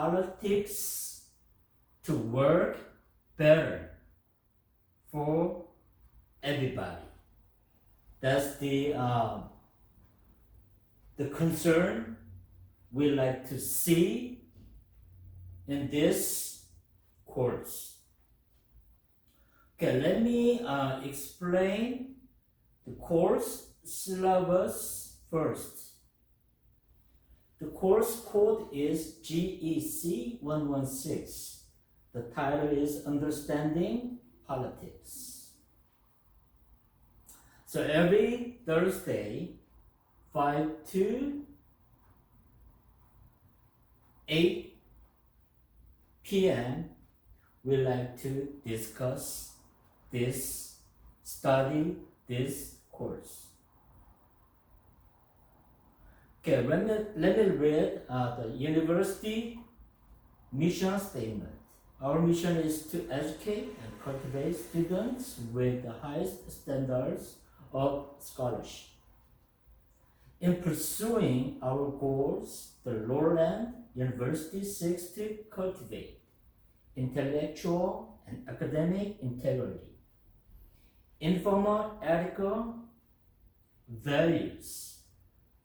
politics to work better for everybody. That's the concern we like to see in this course. Okay, let me explain the course syllabus first. The course code is GEC 116. The title is Understanding Politics. So every Thursday, 5 to 8 p.m., we like to discuss study this course. Okay, let me read the university mission statement. Our mission is to educate and cultivate students with the highest standards of scholarship. In pursuing our goals, the Lordland University seeks to cultivate intellectual and academic integrity, informal ethical values,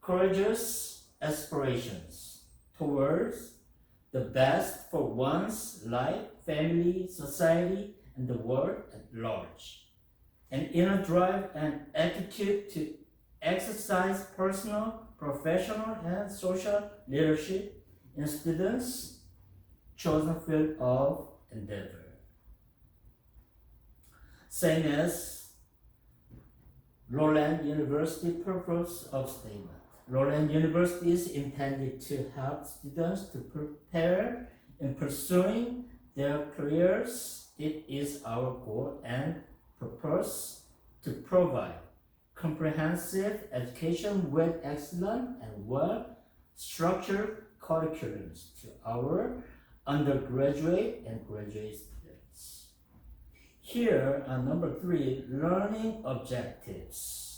courageous aspirations towards the best for one's life, family, society, and the world at large. An inner drive and attitude to exercise personal, professional, and social leadership in students' chosen field of endeavor. Same as Lordland University purpose of statement. Lordland University is intended to help students to prepare in pursuing their careers. It is our goal and purpose to provide comprehensive education with excellent and well-structured curriculums to our undergraduate and graduate students. Here are number 3, learning objectives.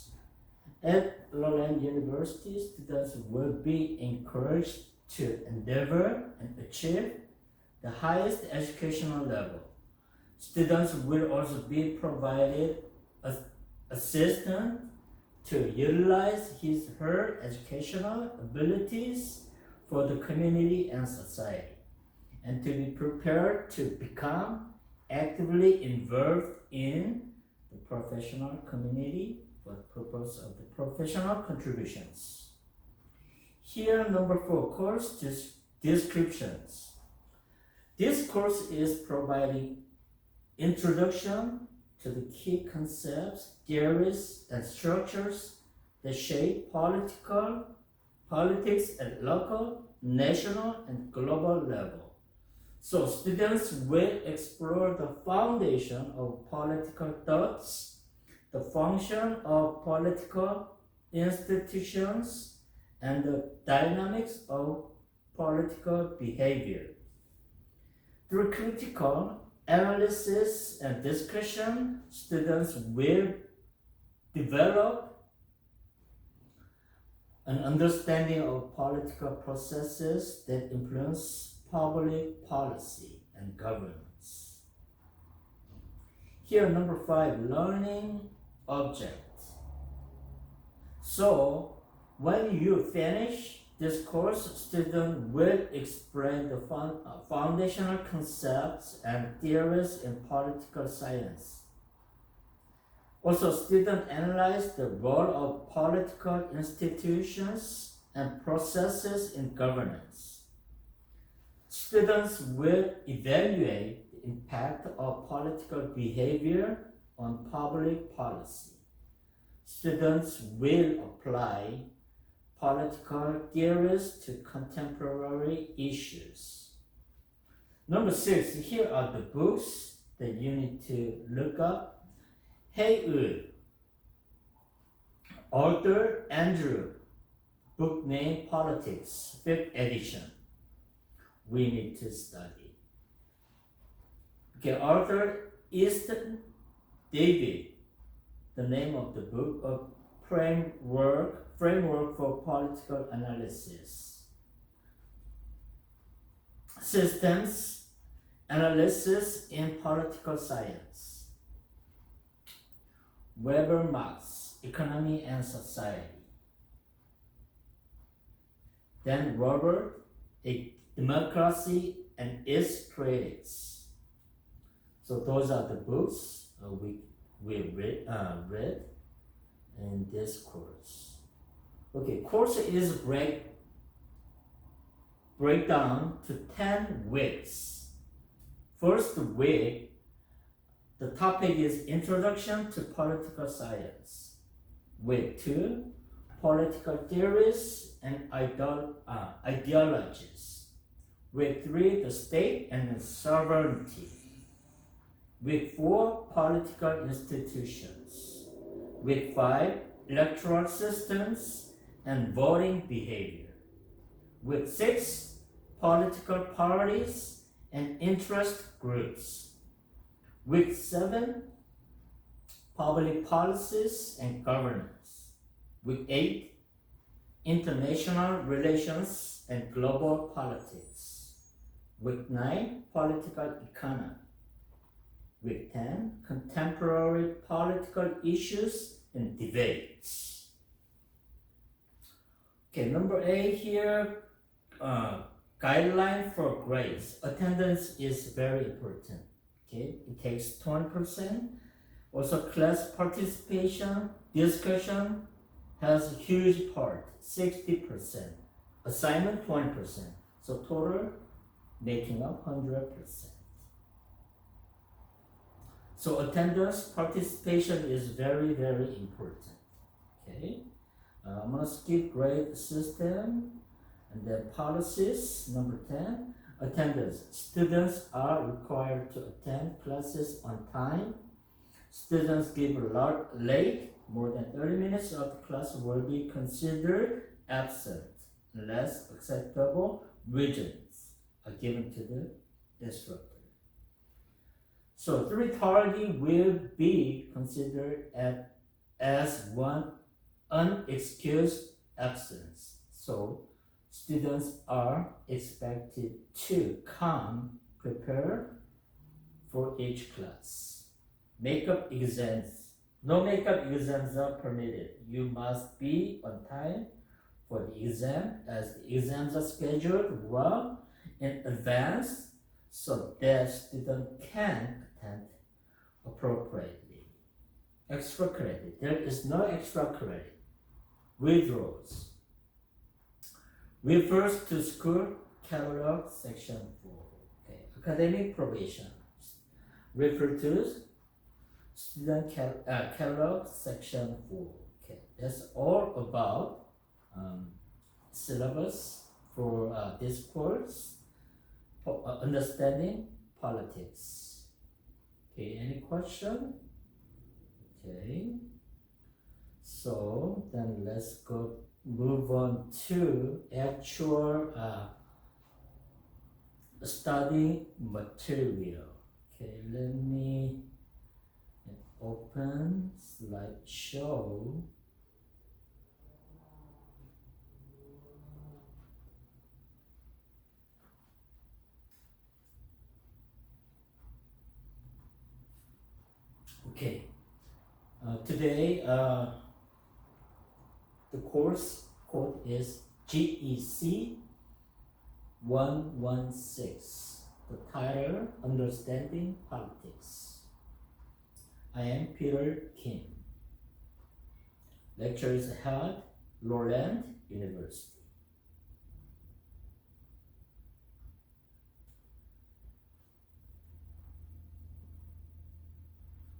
At Lordland University, students will be encouraged to endeavor and achieve the highest educational level. Students will also be provided assistance to utilize her educational abilities for the community and society, and to be prepared to become actively involved in the professional community for the purpose of the professional contributions. Here, number 4, course descriptions. This course is providing introduction to the key concepts, theories, and structures that shape politics at local, national, and global level. So students will explore the foundation of political thoughts, the function of political institutions, and the dynamics of political behavior. Through critical analysis and discussion, students will develop an understanding of political processes that influence public policy and governance. Here, number 5, learning object. So, when you finish this course, students will explain the foundational concepts and theories in political science. Also, students analyze the role of political institutions and processes in governance. Students will evaluate the impact of political behavior on public policy. Students will apply political theories to contemporary issues. Number 6, here are the books that you need to look up. Hey, author Andrew, book name Politics, 5th edition. We need to study. Okay, author Easton David, the name of the book, of Framework for Political Analysis. systems analysis in political science. Weber Marx, economy and society. Then Robert, a democracy and its critics. So those are the books we read in this course. Okay, course is breakdown to 10 weeks. First week, the topic is Introduction to Political Science. Week 2, Political Theories and Ideologies. Week 3, the State and Sovereignty. Week 4, Political Institutions. Week 5, Electoral Systems and Voting Behavior. Week 6, Political Parties and Interest Groups. Week 7, Public Policies and Governance. Week 8, International Relations and Global Politics. Week 9, Political Economy. Week 10, Contemporary Political Issues and Debates. Okay, number 8 here, guideline for grades. Attendance is very important. Okay, it takes 20%. Also, class participation, discussion has a huge part, 60%. Assignment, 20%. So total making up 100%. So attendance, participation is very, very important. Okay, I'm gonna skip grade system and then policies. Number 10, attendance. Students are required to attend classes on time. Students give a lot late, more than 30 minutes of the class will be considered absent unless acceptable reasons are given to the instructor. So 3:30 will be considered as one unexcused absence. So students are expected to come prepared for each class. Makeup exams. No makeup exams are permitted. You must be on time for the exam as the exams are scheduled well in advance so that student can attend appropriately. Extra credit. There is no extra credit. Withdrawals. Refers to school catalog section 4. Okay. Academic probation. Refer to student catalog section 4. Okay. That's all about syllabus for this course. Understanding politics. Okay, any question? Okay, so then let's move on to actual study material. Okay, let me open slideshow. Okay, today the course code is GEC 116. The title, Understanding Politics. I am Peter Kim. Lecture is held Lordland University.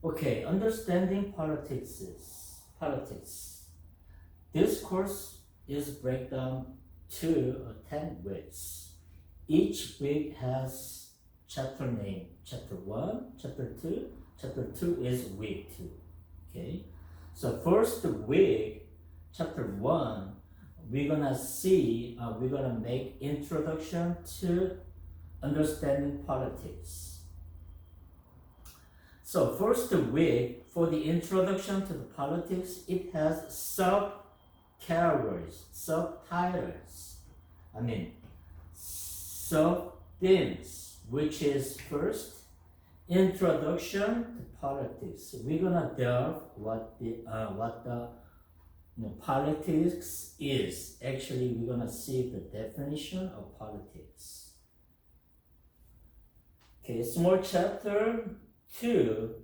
Okay, understanding politics. This course is breakdown to 10 weeks. Each week has chapter name. Chapter 1, chapter 2. Chapter 2 is week 2. Okay, so first week, chapter 1, we're gonna make introduction to understanding politics. So first week, for the introduction to the politics, it has subtitles. themes, which is first, introduction to politics. We're gonna delve what the politics is. Actually, we're gonna see the definition of politics. Okay, small chapter 2.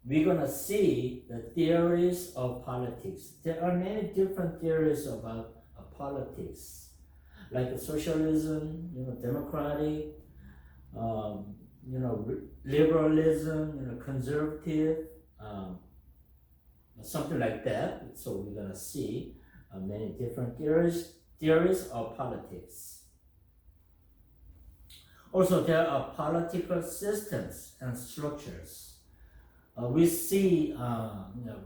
We're gonna see the theories of politics. There are many different theories about politics, like socialism, democratic, liberalism, conservative, something like that. So we're gonna see many different theories of politics. Also, there are political systems and structures. We see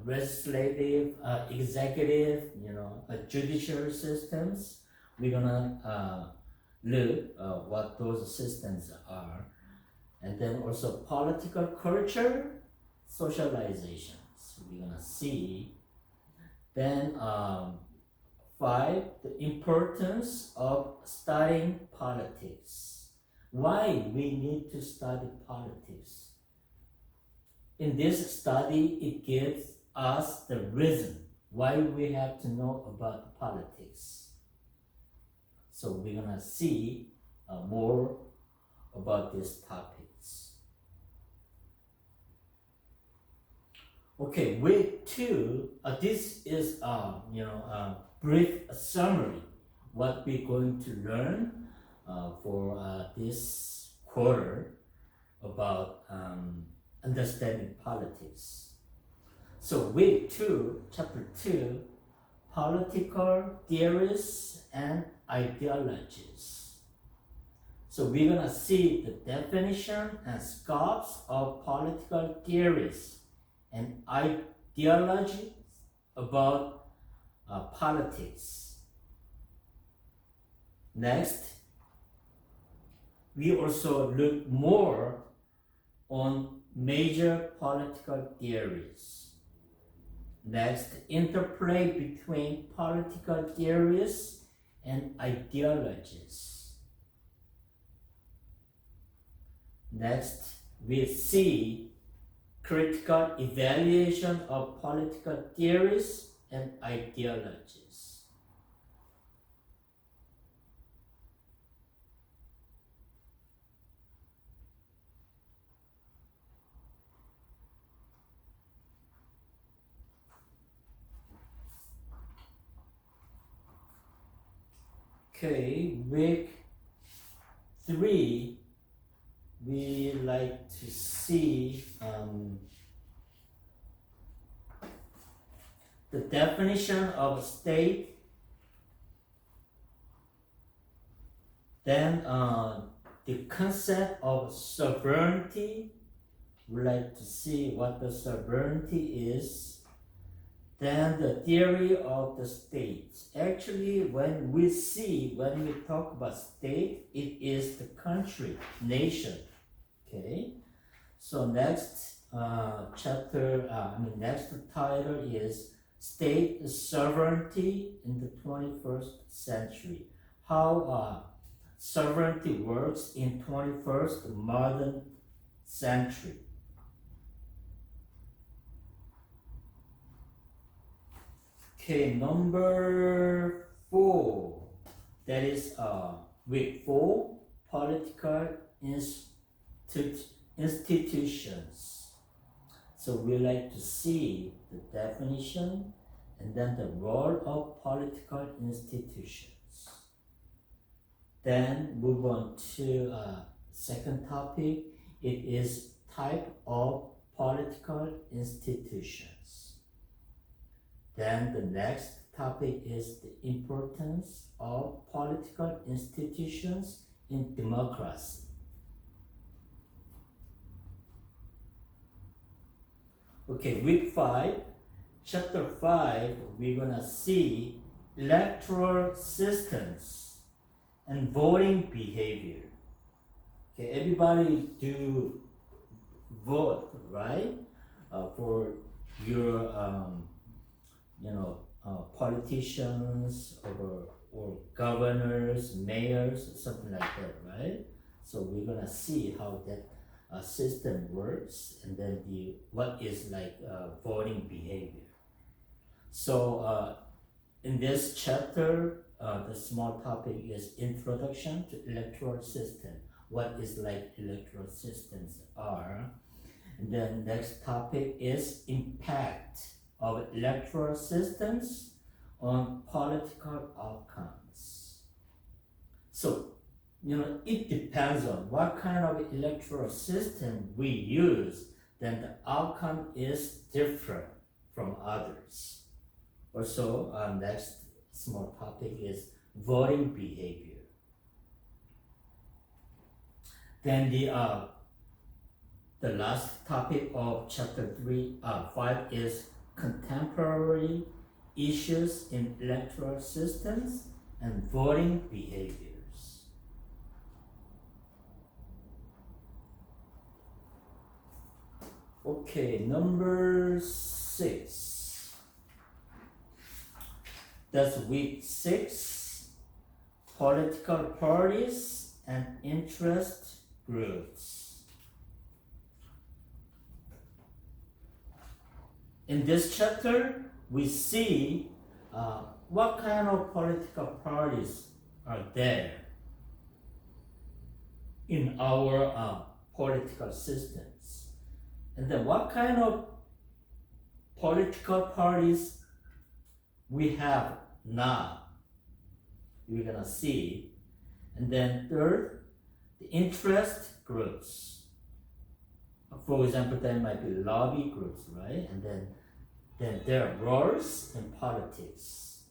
legislative, executive, judicial systems. We're gonna look what those systems are. And then also political culture, socializations. We're gonna see. Then 5, the importance of studying politics. Why we need to study politics? In this study, it gives us the reason why we have to know about politics. So we're gonna see more about these topics. Okay, week 2. This is a brief summary what we're going to learn for this quarter about understanding politics. So week 2, chapter 2, political theories and ideologies. So we're gonna see the definition and scopes of political theories and ideologies about politics. Next, we also look more on major political theories. Next, interplay between political theories and ideologies. Next, we see critical evaluation of political theories and ideologies. Okay, week 3, we like to see the definition of state, then the concept of sovereignty. We like to see what the sovereignty is. Then the theory of the states. Actually, when we talk about state, it is the country, nation. Okay. So next next title is State Sovereignty in the 21st Century. How sovereignty works in 21st modern century. Okay, number 4, that is week 4, political institutions. So we like to see the definition and then the role of political institutions. Then move on to second topic. It is type of political institutions. Then the next topic is the importance of political institutions in democracy. Okay, week 5, chapter 5, we're gonna see electoral systems and voting behavior. Okay, everybody do vote, right? For your politicians or governors, mayors, something like that, right? So we're gonna see how that system works, and then what is like voting behavior. So in this chapter, the small topic is Introduction to Electoral System. What is like electoral systems are. And then next topic is impact of electoral systems on political outcomes. So, it depends on what kind of electoral system we use, then the outcome is different from others. Also, next small topic is voting behavior. Then the last topic of chapter 5 is contemporary issues in electoral systems and voting behaviors. Okay, number 6. That's week 6. Political parties and interest groups. In this chapter, we see what kind of political parties are there in our political systems. And then what kind of political parties we have now. We're gonna see. And then third, the interest groups. For example, there might be lobby groups, right? And then their roles in politics.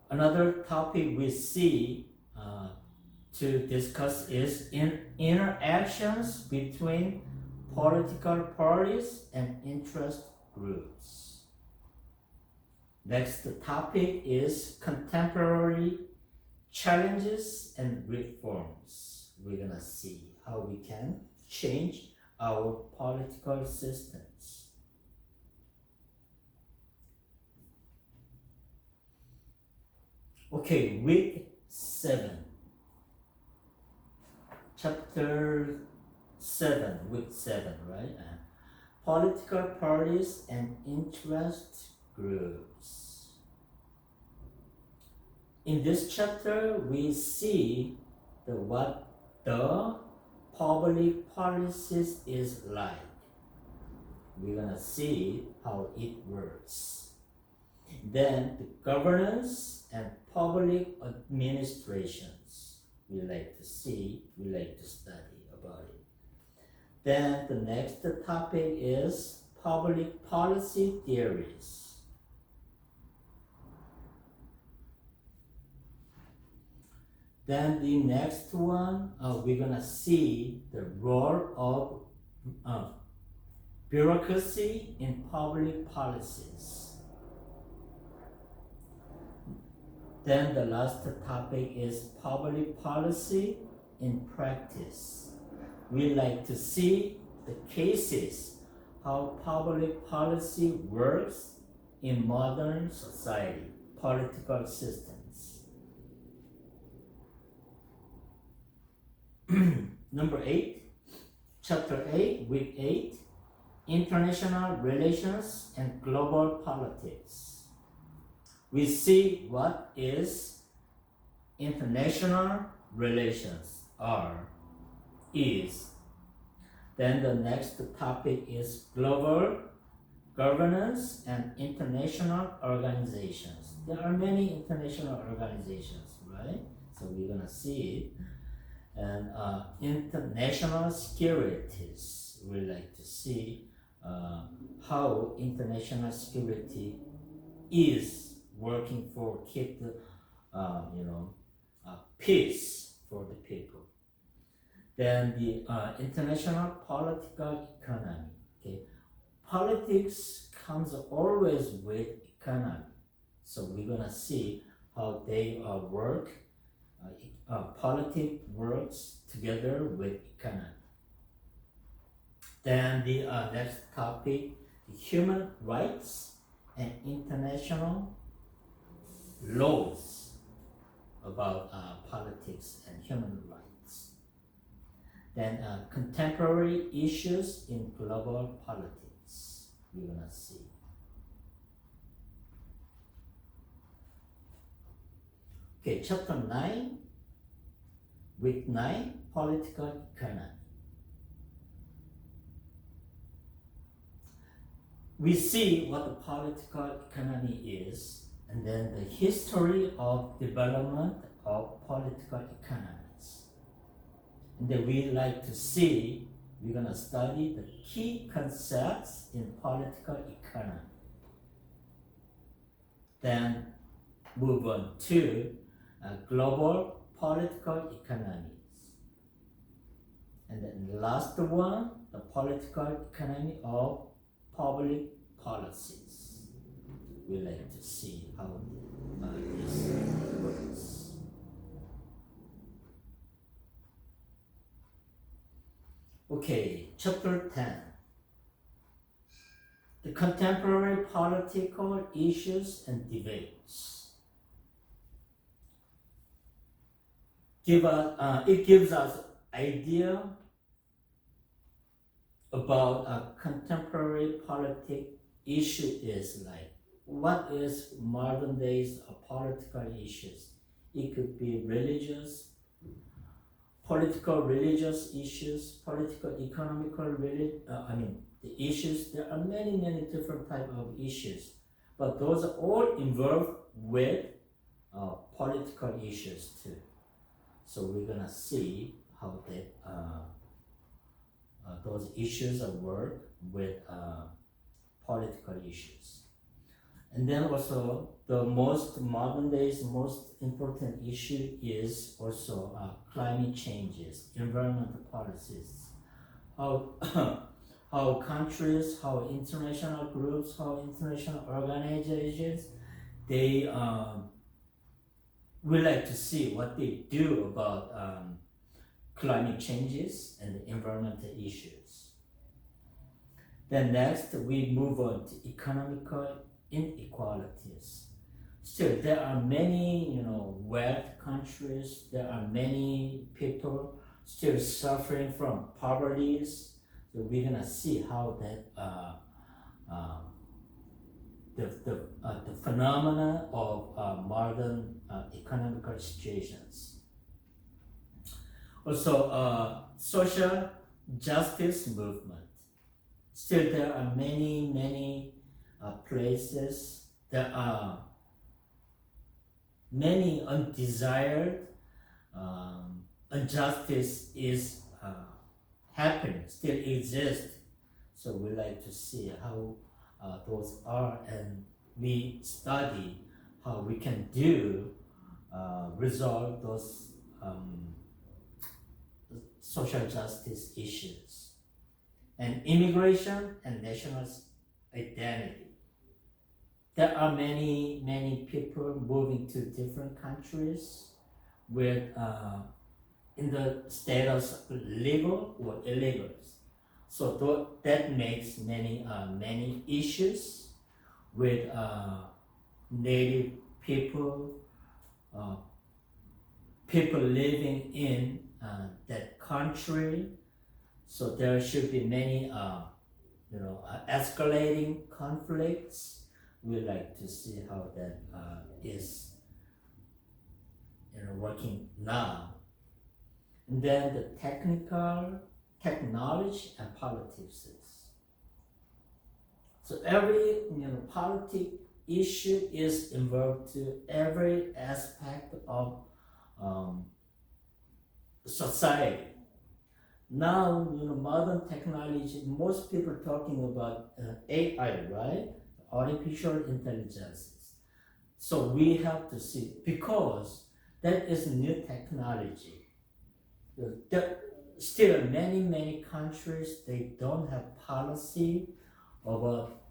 Another topic we see to discuss is interactions between political parties and interest groups. Next topic is contemporary challenges and reforms. We're gonna see how we can change our political systems. Okay, week 7. Chapter 7, week 7, right? Political parties and interest groups. In this chapter, we see what the public policies is like. We're gonna see how it works. Then the governance and public administrations. We like to study about it. Then the next topic is public policy theories. Then the next one, we're gonna see the role of bureaucracy in public policies. Then the last topic is public policy in practice. We like to see the cases, how public policy works in modern society, political systems. Number 8, chapter 8, week 8, international relations and global politics. We see what is international relations is. Then the next topic is global governance and international organizations. There are many international organizations, right? So we're gonna see it. And international securities. We like to see how international security is working for keep the peace for the people. Then the international political economy. Okay, politics comes always with economy, so we're gonna see how they work. Politics works together with economy. Then the next topic, the human rights and international laws. about politics and human rights. Then contemporary issues in global politics, we're gonna see. Okay, chapter 9, week 9, political economy. We see what the political economy is, and then the history of development of political economies. And then we like to see, we're gonna study the key concepts in political economy. Then move on to global political economies. And then the last one, the political economy of public policies. We like to see how this works. Okay, chapter 10. The contemporary political issues and debates. It gives us idea about a contemporary political issue is like. What is modern days of political issues? It could be religious, political religious issues, political economical the issues. There are many different types of issues, but those are all involved with political issues too. So we're gonna see how those issues work with political issues. And then also the most modern days, most important issue is also climate changes, environmental policies, how countries, how international groups, how international organizations, they we like to see what they do about climate changes and the environmental issues. Then next, we move on to economical inequalities. Still, there are many, wealth countries. There are many people still suffering from poverty. So we're gonna see how that the phenomena of modern economical situations. Also, social justice movement. Still, there are many places. There are many undesired injustice is happening, still exist. So we like to see how those are, and we study how we can resolve those social justice issues. And immigration and national identity. There are many people moving to different countries with in the status of legal or illegal. So that makes many issues with native people, people living in that country. So there should be many escalating conflicts. We like to see how that is working now. And then the technology and politics. So every politic issue is involved to every aspect of society. Now, modern technology, most people are talking about AI, right? Artificial intelligence. So we have to see, because that is new technology. Still, many countries, they don't have policy about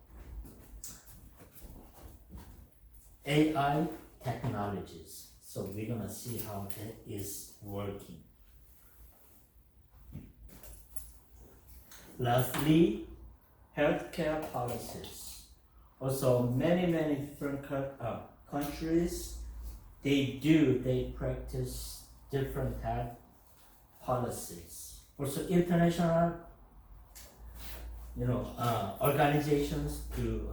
AI technologies. So we're gonna see how that is working. Lastly, healthcare policies. Also, many different countries, they practice different health policies. Also, international, organizations do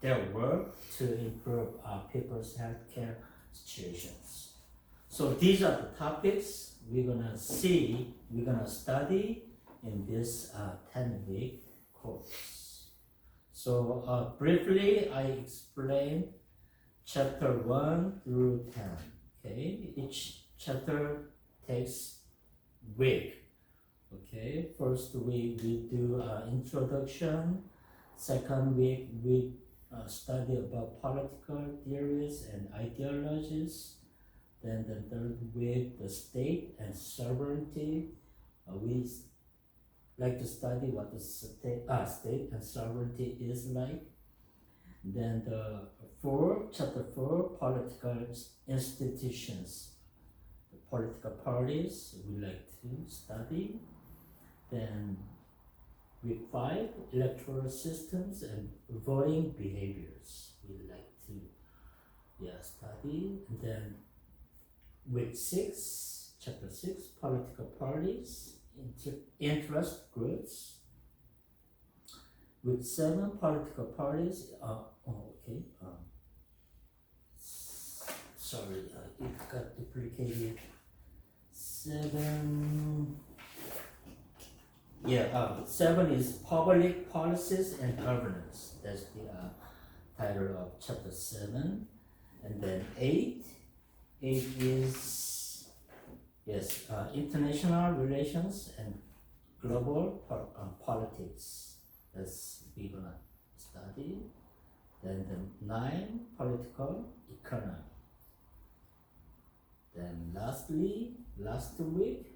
their work to improve people's healthcare situations. So these are the topics we're gonna study in this 10-week course. So briefly, I explained chapter 1 through 10. Okay, each chapter takes week. Okay, first week we do introduction. Second week we study about political theories and ideologies. Then the third week, the state and sovereignty. We like to study what the state and sovereignty is like. Then chapter 4, political institutions, the political parties we like to study. Then week 5, electoral systems and voting behaviors we like to study. And then week 6, chapter 6, political parties, interest groups. Week 7, political parties. Sorry, it got duplicated. 7. 7 is public policies and governance. That's the title of chapter 7. And then 8 is international relations and global politics. That's we're gonna study. Then the 9, political economy. Then lastly, last week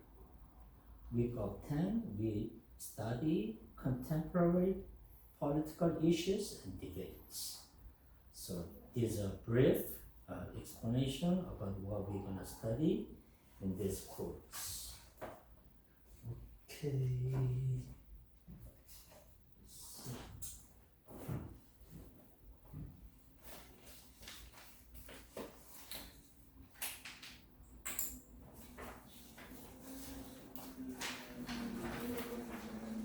of 10, we study contemporary political issues and debates. So these are brief explanation about what we're gonna study in this course. Okay.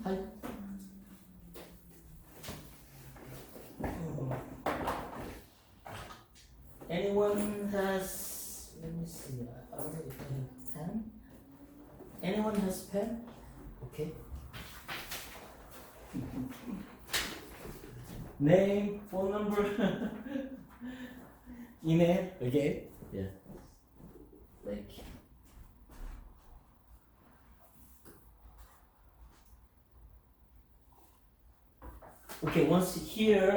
Hi. Anyone has, let me see, I don't know if I have pen. Anyone has pen? Okay. Name, phone number, email, okay? Yeah. Thank you. Okay, once here,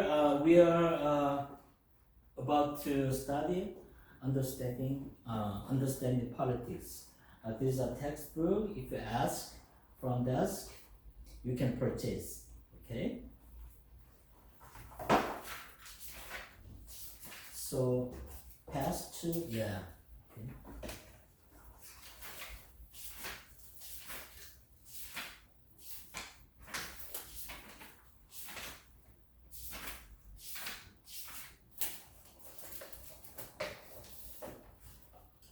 we are about to study understanding politics. These are textbook. If you ask from desk, you can purchase. Okay. So pass to Okay.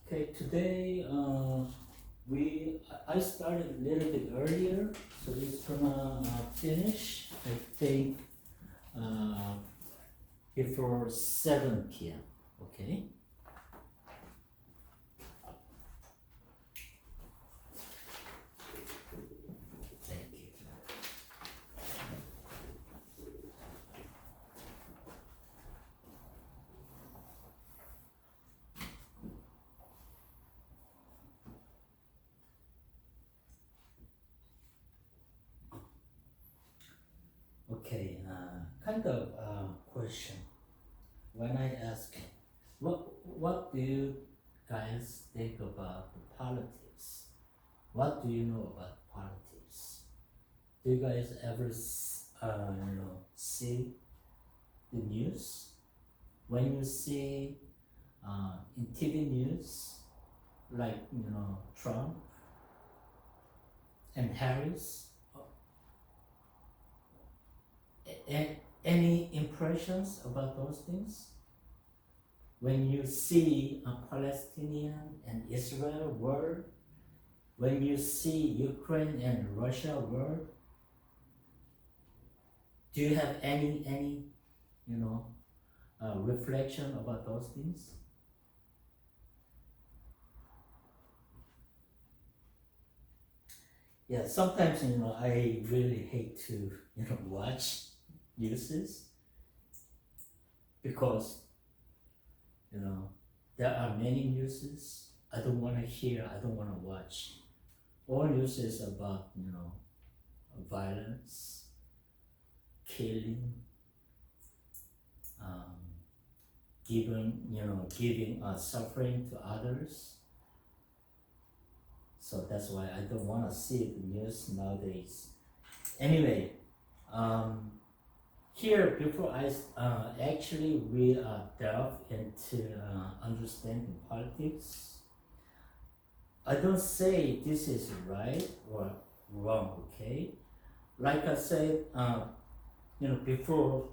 Okay, today I started a little bit earlier, so it's gonna finish, I think, before 7 p.m. Okay. Thank you. Okay, kind of question. When I ask, what do you guys think about the politics? What do you know about politics? Do you guys ever see the news? When you see in TV news, like Trump and Harris, any impressions about those things? when you see a Palestinian and Israel war, when you see Ukraine and Russia war, do you have any reflection about those things? Yeah, sometimes I really hate to watch news because there are many news I don't want to hear, I don't want to watch. All news is about violence, killing, giving suffering to others. So that's why I don't want to see the news nowadays. Anyway, here before I actually we delve into understanding politics, I don't say this is right or wrong. Okay, like I said, before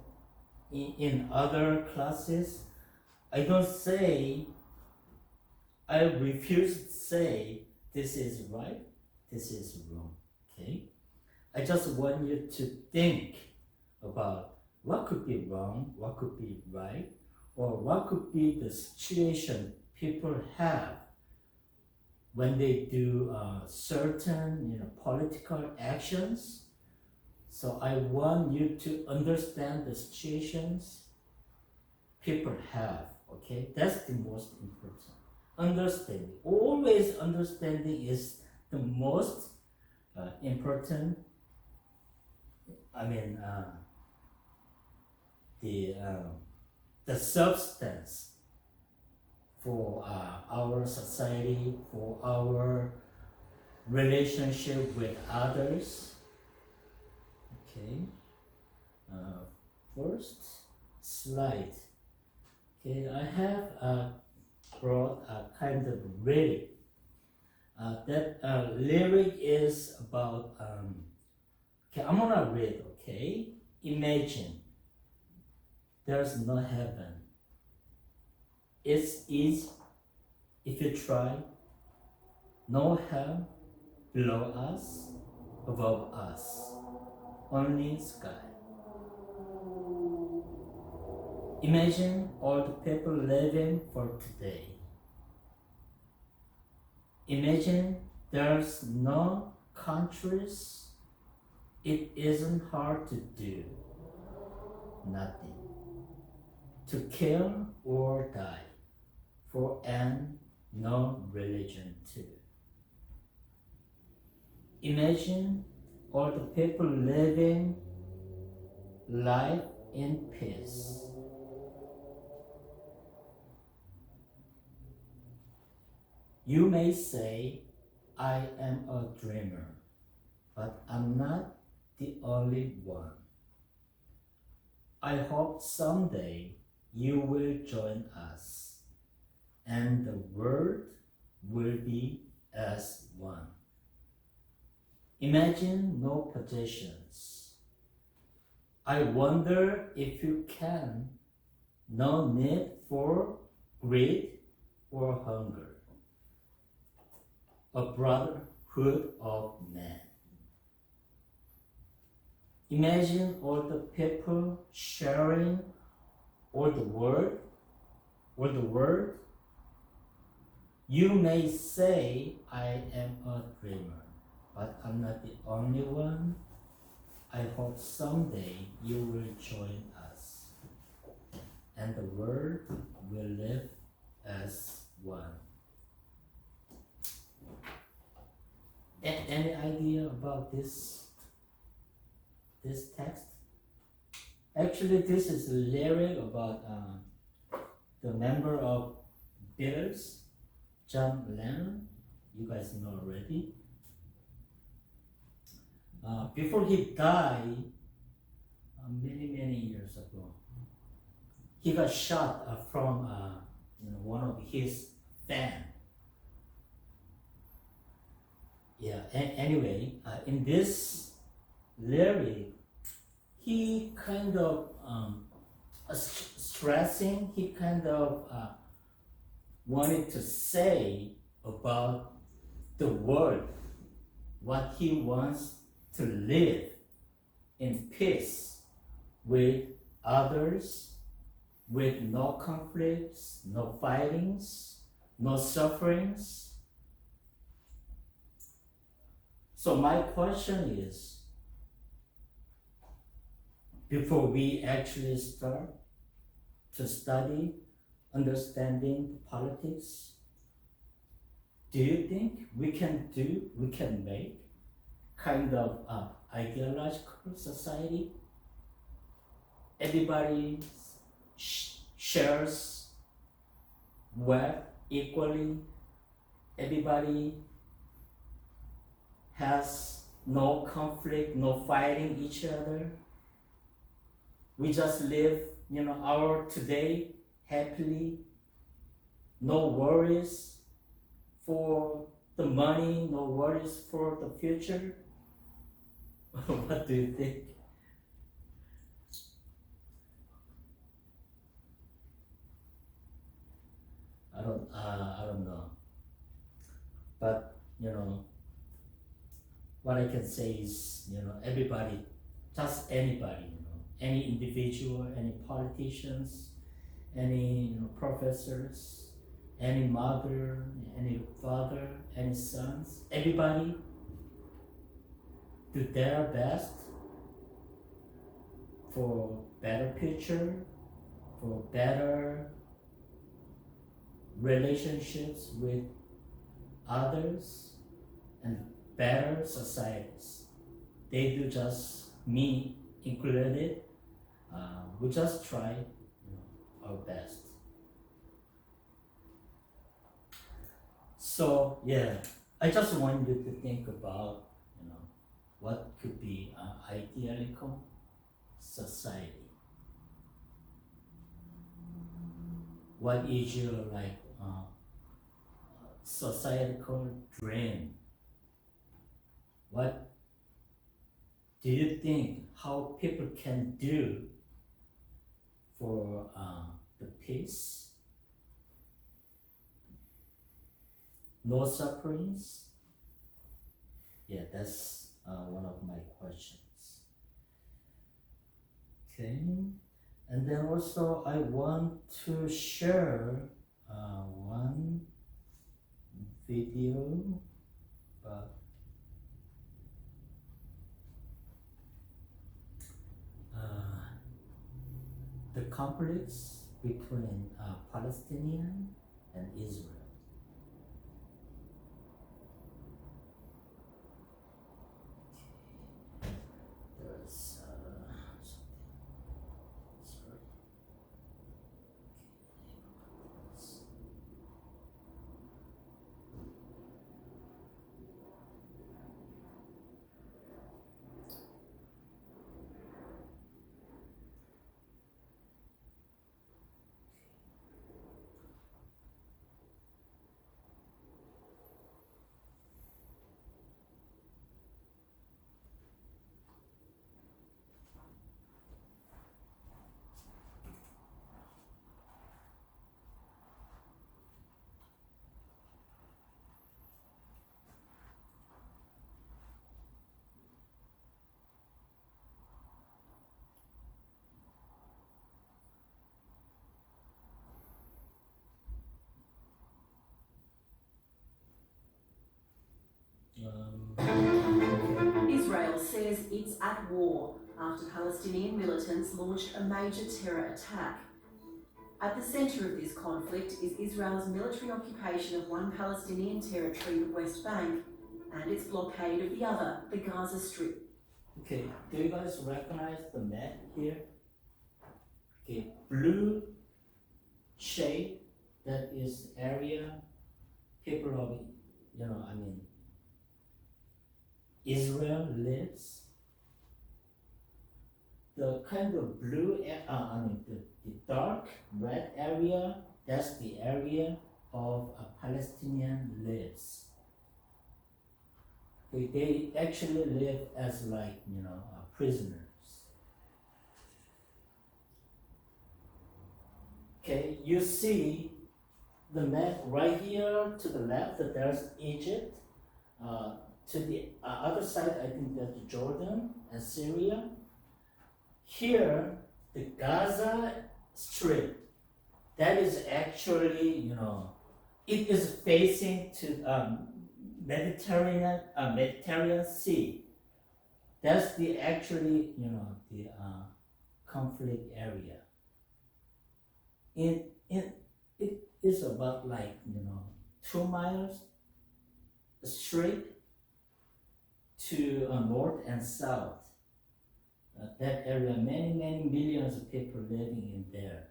in other classes, I refuse to say this is right, this is wrong. Okay, I just want you to think about what could be wrong, what could be right, or what could be the situation people have when they do certain political actions. So I want you to understand the situations people have. Okay, that's the most important. Understanding, always understanding is the most important. The substance for our society, for our relationship with others. Okay, first slide. Okay, I have brought a kind of lyric. That lyric is about. Okay, I'm gonna read. Okay, imagine there's no heaven. It's easy if you try. No hell below us, above us, only sky. Imagine all the people living for today. Imagine there's no countries. It isn't hard to do nothing, to kill or die, for and no religion too. Imagine all the people living life in peace. You may say, I am a dreamer, but I'm not the only one. I hope someday you will join us, and the world will be as one. Imagine no possessions. I wonder if you can, no need for greed or hunger. A brotherhood of men. Imagine all the people sharing all the world. You may say, I am a dreamer, but I'm not the only one. I hope someday you will join us, and the world will live as one. Any idea about this text? Actually, this is a lyric about the member of Beatles, John Lennon. You guys know already. Before he died, many years ago, he got shot from one of his fans. Yeah. Anyway, in this lyric, he kind of stressing, he kind of wanted to say about the world, what he wants to live in peace with others, with no conflicts, no fightings, no sufferings. So my question is, before we actually start to study understanding politics, do you think we can make kind of ideological society? Everybody shares wealth equally. Everybody has no conflict, no fighting each other. We just live, our today happily. No worries for the money, no worries for the future. What do you think? I don't know. But what I can say is, everybody, just anybody, any individual, any politicians, any professors, any mother, any father, any sons, everybody do their best for better future, for better relationships with others, and better societies. They do, just me included. We just try our best. So yeah, I just want you to think about what could be an ideal society. What is your societal dream? What do you think how people can do for the peace? No sufferings? Yeah, that's one of my questions. Okay, and then also I want to share one video, but the conflicts between Palestinian and Israel. There's something. Sorry. Israel says it's at war after Palestinian militants launched a major terror attack. At the centre of this conflict is Israel's military occupation of one Palestinian territory, the West Bank, and its blockade of the other, the Gaza Strip. Okay, do you guys recognize the map here? Okay, blue shade, that is area people of, Israel lives. The kind of blue, the dark red area, that's the area of a Palestinian lives. They actually live as prisoners. Okay, you see the map right here to the left, there's Egypt. To the other side, I think that's Jordan and Syria. Here, the Gaza Strip, that is actually, it is facing to Mediterranean Sea. That's the actually, the conflict area. It is about 2 miles straight to north and south. That area, many millions of people living in there.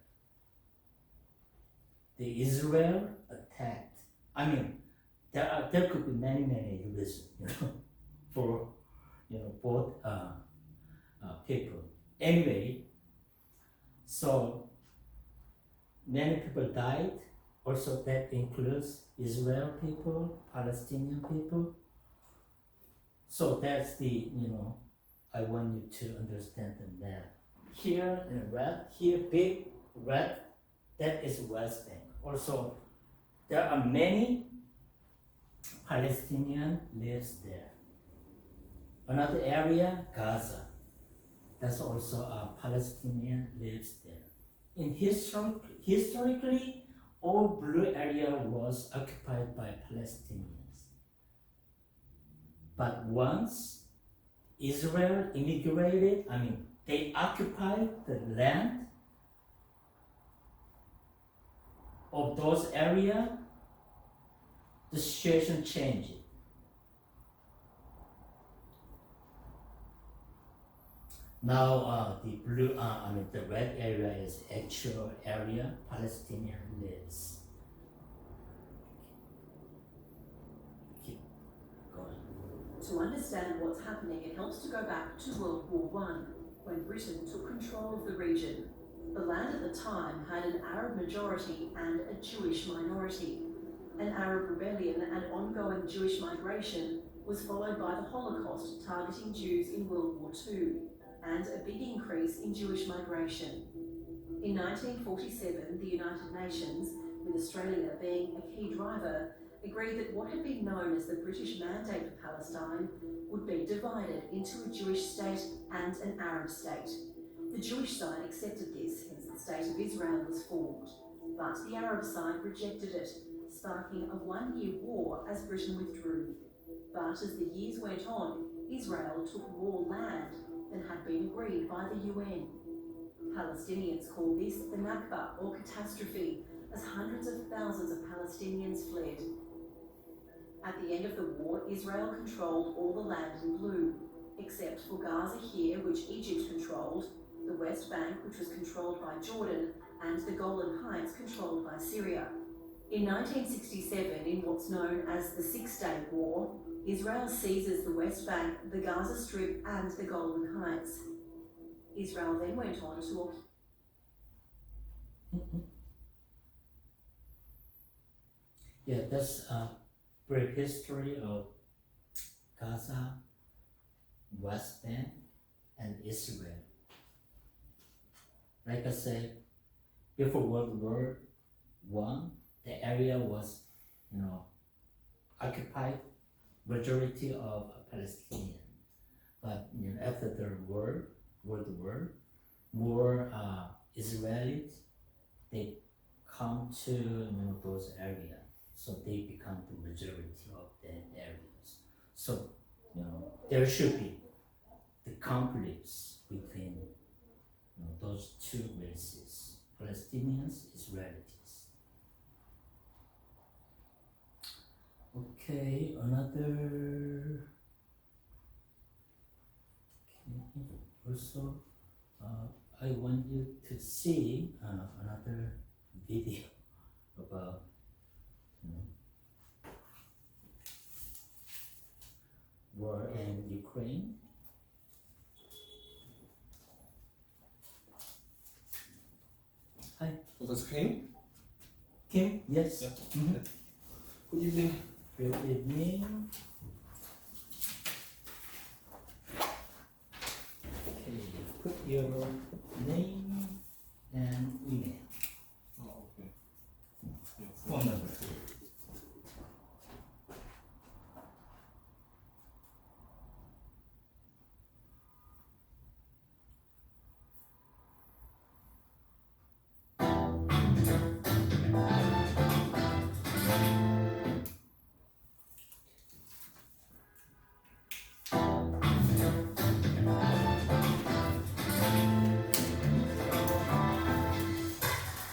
The Israel attacked. I mean, there could be many reasons, for both people. Anyway, so many people died. Also, that includes Israel people, Palestinian people. So that's the, I want you to understand the map. Here in red, here big red, that is West Bank. Also, there are many Palestinian lives there. Another area, Gaza. That's also a Palestinian lives there. In historically, all blue area was occupied by Palestinians. But once Israel immigrated, they occupied the land of those areas, the situation changed. Now the blue, the red area is actual area Palestinian lives. Keep going. To understand what's happening, it helps to go back to World War I, when Britain took control of the region. The land at the time had an Arab majority and a Jewish minority. An Arab rebellion and ongoing Jewish migration was followed by the Holocaust targeting Jews in World War II, and a big increase in Jewish migration. In 1947, the United Nations, with Australia being a key driver, agreed that what had been known as the British Mandate for Palestine would be divided into a Jewish state and an Arab state. The Jewish side accepted this, hence the State of Israel was formed, but the Arab side rejected it, sparking a one-year war as Britain withdrew. But as the years went on, Israel took more land than had been agreed by the UN. Palestinians call this the Nakba, or catastrophe, as hundreds of thousands of Palestinians fled. At the end of the war, Israel controlled all the land in blue, except for Gaza here, which Egypt controlled, the West Bank, which was controlled by Jordan, and the Golan Heights, controlled by Syria. In 1967, in what's known as the Six-Day War, Israel seizes the West Bank, the Gaza Strip, and the Golan Heights. Israel then went on to Yeah, that's a brief history of Gaza, West Bank, and Israel. Like I said, before World War I, the area was, occupied majority of Palestinian. But after the World War, more Israelis, they come to those areas, so they become the majority of the areas. So there should be the conflicts between those two races, Palestinians, Israelis. Okay, another. Okay, also, I want you to see another video about war in Ukraine. Hi. Was das Kim? Kim? Yes. Yeah. Mhm. Good evening. Good evening. Okay, put your name and email. Oh, 없는 거예요.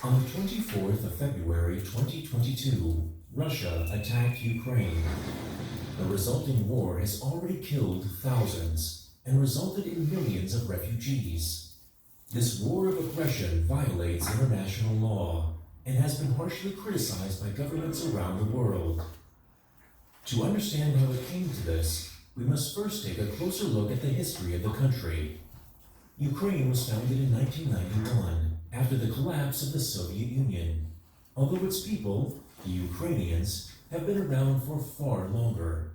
On the 24th of February 2022, Russia attacked Ukraine. The resulting war has already killed thousands and resulted in millions of refugees. This war of aggression violates international law and has been harshly criticized by governments around the world. To understand how it came to this, we must first take a closer look at the history of the country. Ukraine was founded in 1991 after the collapse of the Soviet Union, although its people, the Ukrainians, have been around for far longer.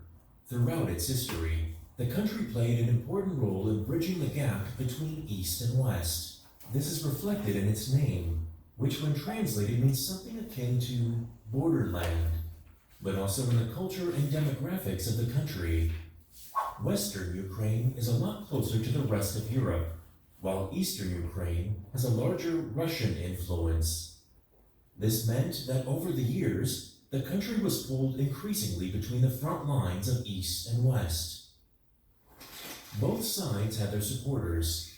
Throughout its history, the country played an important role in bridging the gap between East and West. This is reflected in its name, which when translated means something akin to borderland, but also in the culture and demographics of the country. Western Ukraine is a lot closer to the rest of Europe, while Eastern Ukraine has a larger Russian influence. This meant that over the years, the country was pulled increasingly between the front lines of East and West. Both sides had their supporters.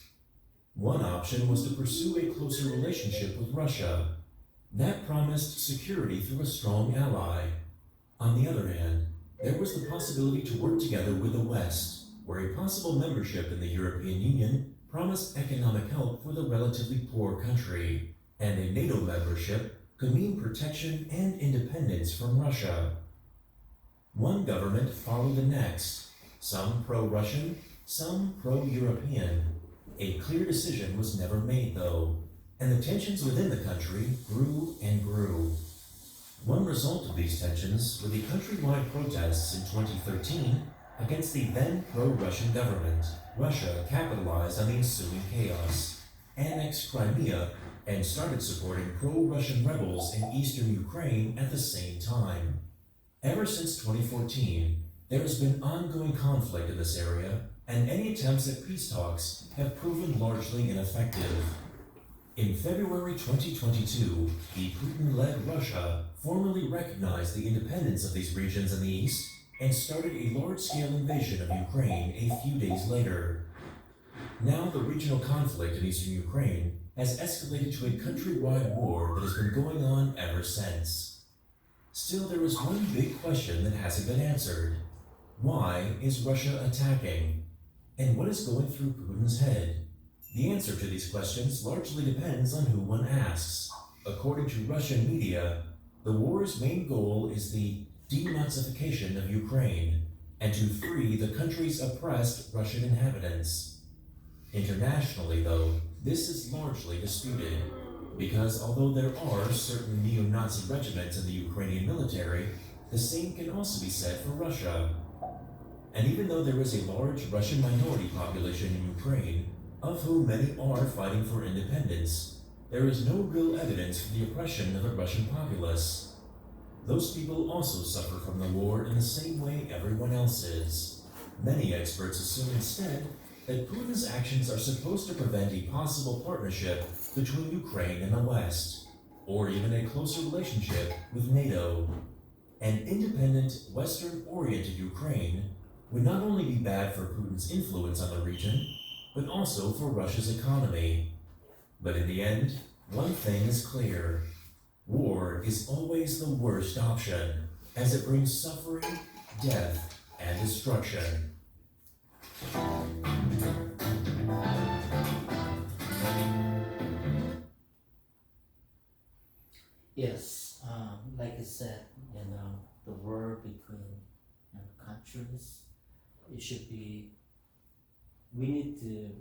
One option was to pursue a closer relationship with Russia. That promised security through a strong ally. On the other hand, there was the possibility to work together with the West, where a possible membership in the European Union promised economic help for the relatively poor country, and a NATO membership could mean protection and independence from Russia. One government followed the next, some pro-Russian, some pro-European. A clear decision was never made, though, and the tensions within the country grew and grew. One result of these tensions were the countrywide protests in 2013 against the then pro-Russian government. Russia capitalized on the ensuing chaos, annexed Crimea, and started supporting pro-Russian rebels in eastern Ukraine at the same time. Ever since 2014, there has been ongoing conflict in this area, and any attempts at peace talks have proven largely ineffective. In February 2022, the Putin-led Russia formally recognized the independence of these regions in the east and started a large-scale invasion of Ukraine a few days later. Now the regional conflict in eastern Ukraine has escalated to a countrywide war that has been going on ever since. Still, there is one big question that hasn't been answered. Why is Russia attacking? And what is going through Putin's head? The answer to these questions largely depends on who one asks. According to Russian media, the war's main goal is the denazification of Ukraine and to free the country's oppressed Russian inhabitants. Internationally, though, this is largely disputed, because although there are certain neo-Nazi regiments in the Ukrainian military, the same can also be said for Russia. And even though there is a large Russian minority population in Ukraine, of whom many are fighting for independence, there is no real evidence for the oppression of the Russian populace. Those people also suffer from the war in the same way everyone else is. Many experts assume instead that Putin's actions are supposed to prevent a possible partnership between Ukraine and the West, or even a closer relationship with NATO. An independent, Western-oriented Ukraine would not only be bad for Putin's influence on the region, but also for Russia's economy. But in the end, one thing is clear. War is always the worst option, as it brings suffering, death, and destruction. Yes, like I said, the war between countries, it should be, we need to,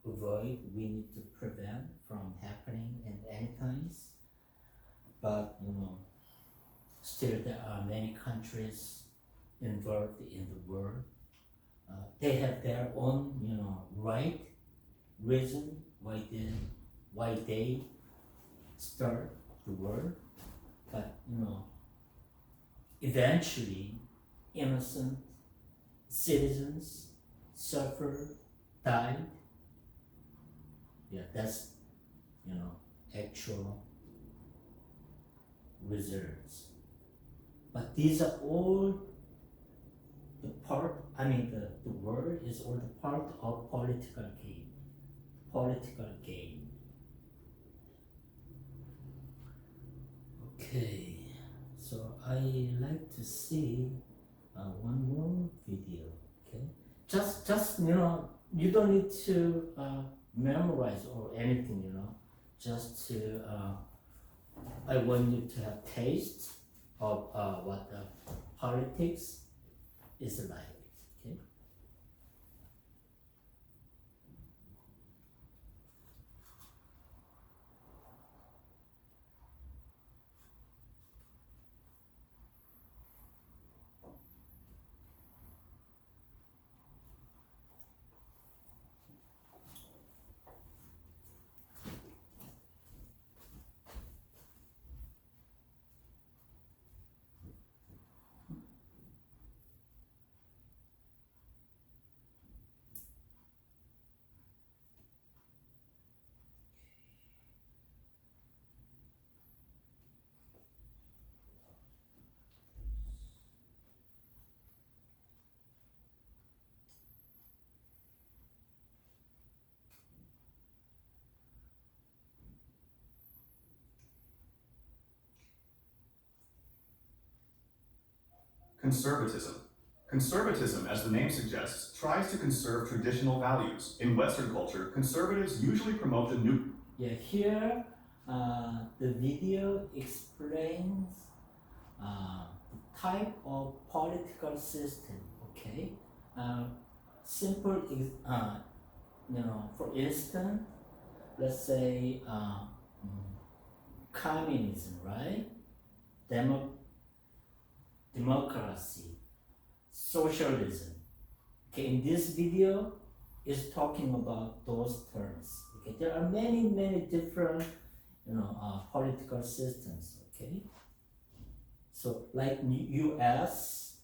avoid, we need to prevent from happening in any times. But, still there are many countries involved in the war. They have their own, right, reason why they start the war. But eventually innocent citizens suffered, died. Yeah, that's, actual results. But these are all the word is all the part of political gain. Political gain. Okay, so I like to see one more video. Okay, just you don't need to memorize or anything. Just to I want you to have taste of what politics is like. Okay. Conservatism. Conservatism, as the name suggests, tries to conserve traditional values. In Western culture, conservatives usually promote the new. Yeah, here the video explains the type of political system. Okay, simple. For instance, let's say communism, right? Democracy, socialism. Okay, in this video is talking about those terms. Okay, there are many different political systems. Okay, so like U.S.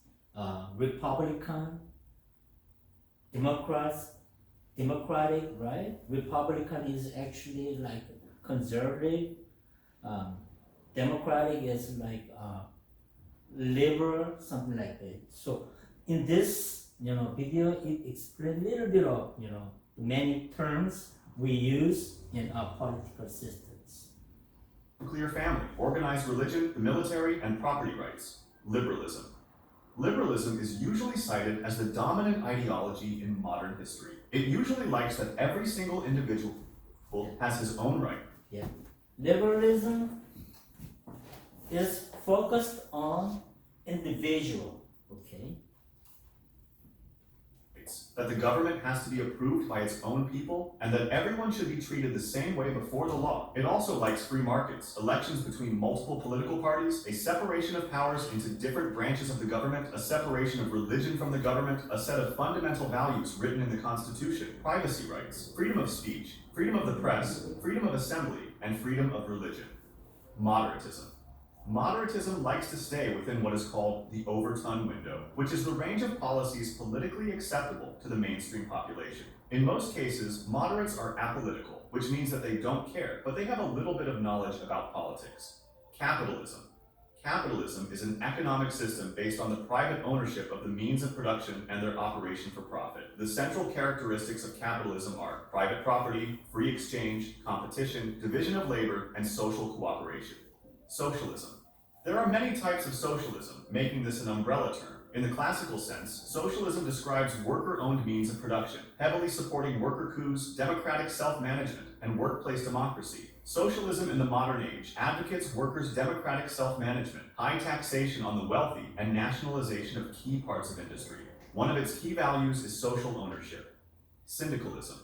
Republican, Democratic, right? Republican is actually like conservative. Democratic is like liberal, something like that. So in this video, it explains a little bit of many terms we use in our political systems. Nuclear family, organized religion, the military, and property rights. Liberalism. Liberalism is usually cited as the dominant ideology in modern history. It usually likes that every single individual has his own right. Yeah. Liberalism is focused on individual, okay? That the government has to be approved by its own people, and that everyone should be treated the same way before the law. It also likes free markets, elections between multiple political parties, a separation of powers into different branches of the government, a separation of religion from the government, a set of fundamental values written in the Constitution, privacy rights, freedom of speech, freedom of the press, freedom of assembly, and freedom of religion. Moderatism. Moderatism likes to stay within what is called the Overton window, which is the range of policies politically acceptable to the mainstream population. In most cases, moderates are apolitical, which means that they don't care, but they have a little bit of knowledge about politics. Capitalism. Capitalism is an economic system based on the private ownership of the means of production and their operation for profit. The central characteristics of capitalism are private property, free exchange, competition, division of labor, and social cooperation. Socialism. There are many types of socialism, making this an umbrella term. In the classical sense, socialism describes worker-owned means of production, heavily supporting worker coups, democratic self-management, and workplace democracy. Socialism in the modern age advocates workers' democratic self-management, high taxation on the wealthy, and nationalization of key parts of industry. One of its key values is social ownership. Syndicalism.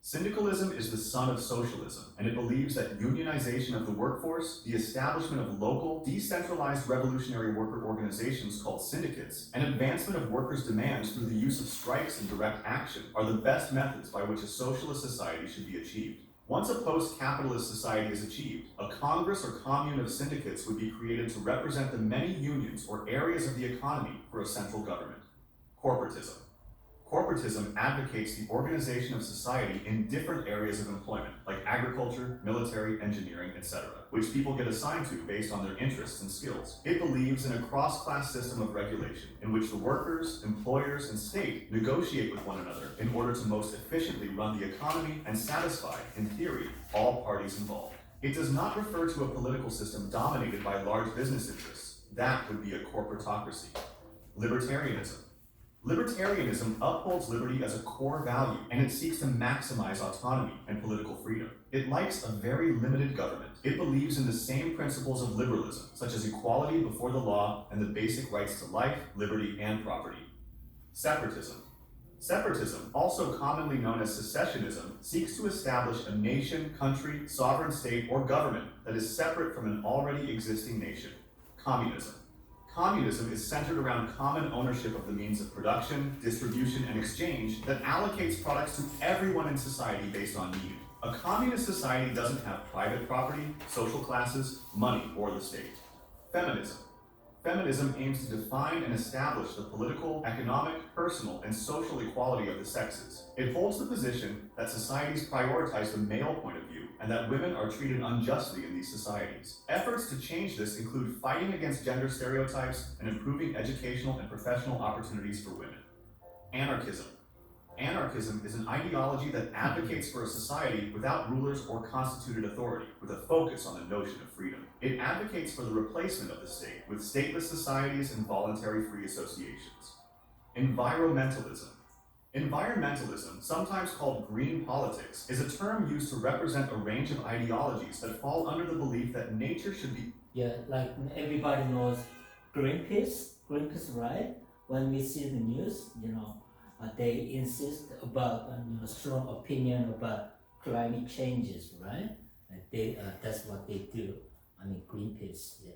Syndicalism is the son of socialism, and it believes that unionization of the workforce, the establishment of local, decentralized revolutionary worker organizations called syndicates, and advancement of workers' demands through the use of strikes and direct action are the best methods by which a socialist society should be achieved. Once a post-capitalist society is achieved, a congress or commune of syndicates would be created to represent the many unions or areas of the economy for a central government. Corporatism. Corporatism advocates the organization of society in different areas of employment, like agriculture, military, engineering, etc., which people get assigned to based on their interests and skills. It believes in a cross-class system of regulation in which the workers, employers, and state negotiate with one another in order to most efficiently run the economy and satisfy, in theory, all parties involved. It does not refer to a political system dominated by large business interests. That would be a corporatocracy. Libertarianism. Libertarianism upholds liberty as a core value, and it seeks to maximize autonomy and political freedom. It likes a very limited government. It believes in the same principles of liberalism, such as equality before the law and the basic rights to life, liberty, and property. Separatism. Separatism, also commonly known as secessionism, seeks to establish a nation, country, sovereign state, or government that is separate from an already existing nation. Communism. Communism is centered around common ownership of the means of production, distribution, and exchange that allocates products to everyone in society based on need. A communist society doesn't have private property, social classes, money, or the state. Feminism. Feminism aims to define and establish the political, economic, personal, and social equality of the sexes. It holds the position that societies prioritize the male point of view and that women are treated unjustly in these societies. Efforts to change this include fighting against gender stereotypes and improving educational and professional opportunities for women. Anarchism. Anarchism is an ideology that advocates for a society without rulers or constituted authority, with a focus on the notion of freedom. It advocates for the replacement of the state with stateless societies and voluntary free associations. Environmentalism. Environmentalism, sometimes called green politics, is a term used to represent a range of ideologies that fall under the belief that nature should be... Yeah, like everybody knows Greenpeace, right? When we see the news, they insist about strong opinion about climate changes, right? That's what they do. Greenpeace, yeah.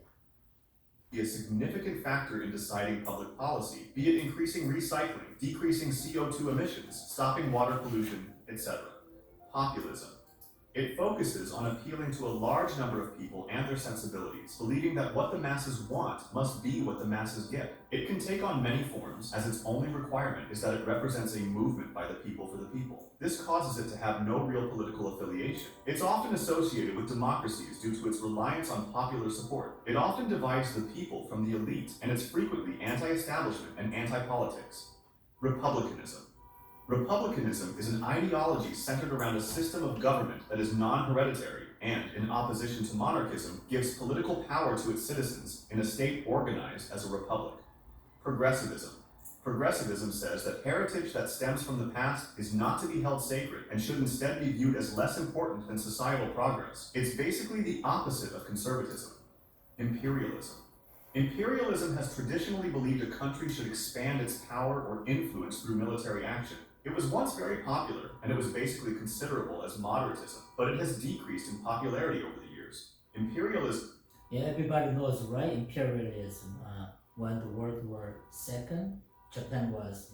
Be a significant factor in deciding public policy, be it increasing recycling, decreasing CO2 emissions, stopping water pollution, etc. Populism. It focuses on appealing to a large number of people and their sensibilities, believing that what the masses want must be what the masses get. It can take on many forms, as its only requirement is that it represents a movement by the people for the people. This causes it to have no real political affiliation. It's often associated with democracies due to its reliance on popular support. It often divides the people from the elite, and it's frequently anti-establishment and anti-politics. Republicanism. Republicanism is an ideology centered around a system of government that is non-hereditary and, in opposition to monarchism, gives political power to its citizens in a state organized as a republic. Progressivism. Progressivism says that heritage that stems from the past is not to be held sacred and should instead be viewed as less important than societal progress. It's basically the opposite of conservatism. Imperialism. Imperialism has traditionally believed a country should expand its power or influence through military action. It was once very popular, and it was basically considerable as moderatism, but it has decreased in popularity over the years. Imperialism... Yeah, everybody knows, right? Imperialism. When the World War II, Japan was,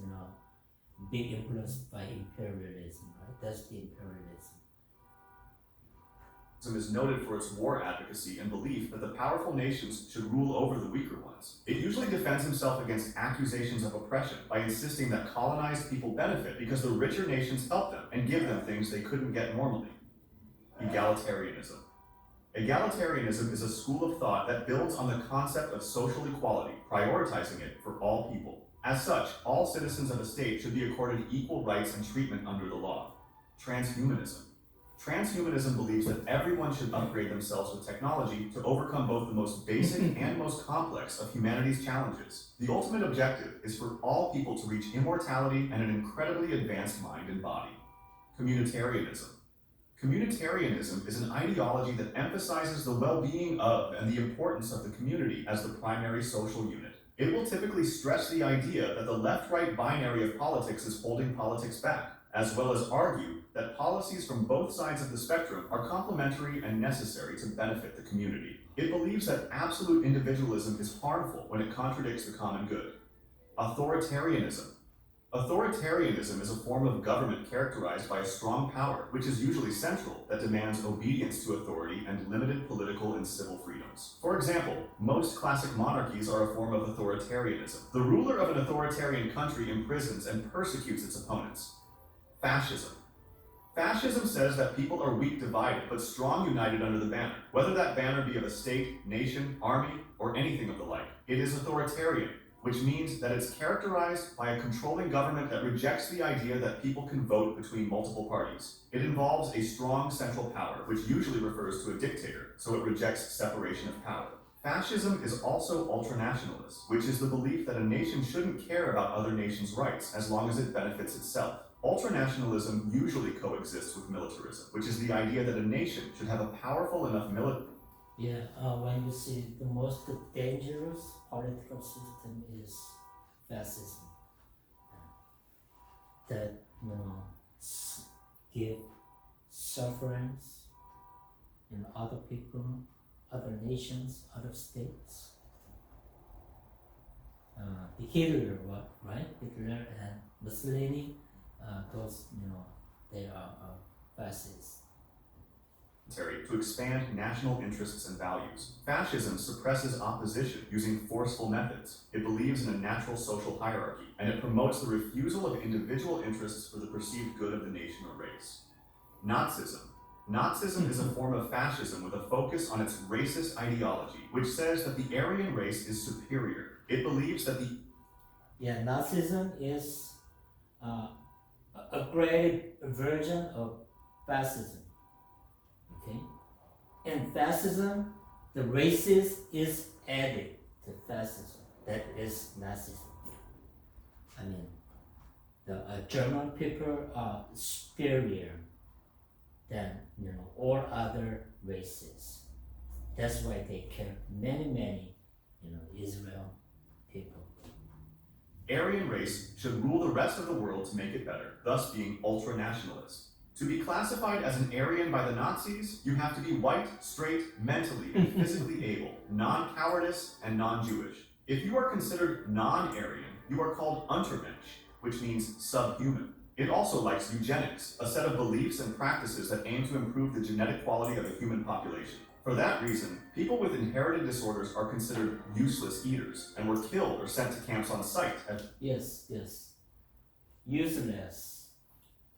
big influenced by imperialism, right? That's the imperialism. Is noted for its war advocacy and belief that the powerful nations should rule over the weaker ones. It usually defends himself against accusations of oppression by insisting that colonized people benefit because the richer nations help them and give them things they couldn't get normally. Egalitarianism. Egalitarianism is a school of thought that builds on the concept of social equality, prioritizing it for all people. As such, all citizens of a state should be accorded equal rights and treatment under the law. Transhumanism. Transhumanism believes that everyone should upgrade themselves with technology to overcome both the most basic and most complex of humanity's challenges. The ultimate objective is for all people to reach immortality and an incredibly advanced mind and body. Communitarianism. Communitarianism is an ideology that emphasizes the well-being of and the importance of the community as the primary social unit. It will typically stress the idea that the left-right binary of politics is holding politics back, as well as argue that policies from both sides of the spectrum are complementary and necessary to benefit the community. It believes that absolute individualism is harmful when it contradicts the common good. Authoritarianism. Authoritarianism is a form of government characterized by a strong power, which is usually central, that demands obedience to authority and limited political and civil freedoms. For example, most classic monarchies are a form of authoritarianism. The ruler of an authoritarian country imprisons and persecutes its opponents. Fascism. Fascism says that people are weak divided, but strong united under the banner, whether that banner be of a state, nation, army, or anything of the like. It is authoritarian, which means that it's characterized by a controlling government that rejects the idea that people can vote between multiple parties. It involves a strong central power, which usually refers to a dictator, so it rejects separation of power. Fascism is also ultranationalist, which is the belief that a nation shouldn't care about other nations' rights as long as it benefits itself. Ultranationalism usually coexists with militarism, which is the idea that a nation should have a powerful enough military. Yeah, when you see the most dangerous political system is fascism. That, give sufferance in other people, other nations, other states. Hitler, right? Hitler and Mussolini, those, they are fascists. To expand national interests and values. Fascism suppresses opposition using forceful methods. It believes in a natural social hierarchy, and it promotes the refusal of individual interests for the perceived good of the nation or race. Nazism. Nazism is a form of fascism with a focus on its racist ideology, which says that the Aryan race is superior. It believes that Nazism is a great version of fascism. Okay, in fascism, the racist is added to fascism. That is Nazism. I mean, the German people are superior than all other races. That's why they kill many Israel people. Aryan race should rule the rest of the world to make it better, thus being ultra-nationalist. To be classified as an Aryan by the Nazis, you have to be white, straight, mentally and physically able, non-cowardice, and non-Jewish. If you are considered non-Aryan, you are called Untermensch, which means subhuman. It also likes eugenics, a set of beliefs and practices that aim to improve the genetic quality of a human population. For that reason, people with inherited disorders are considered useless eaters and were killed or sent to camps on site. Yes. Useless.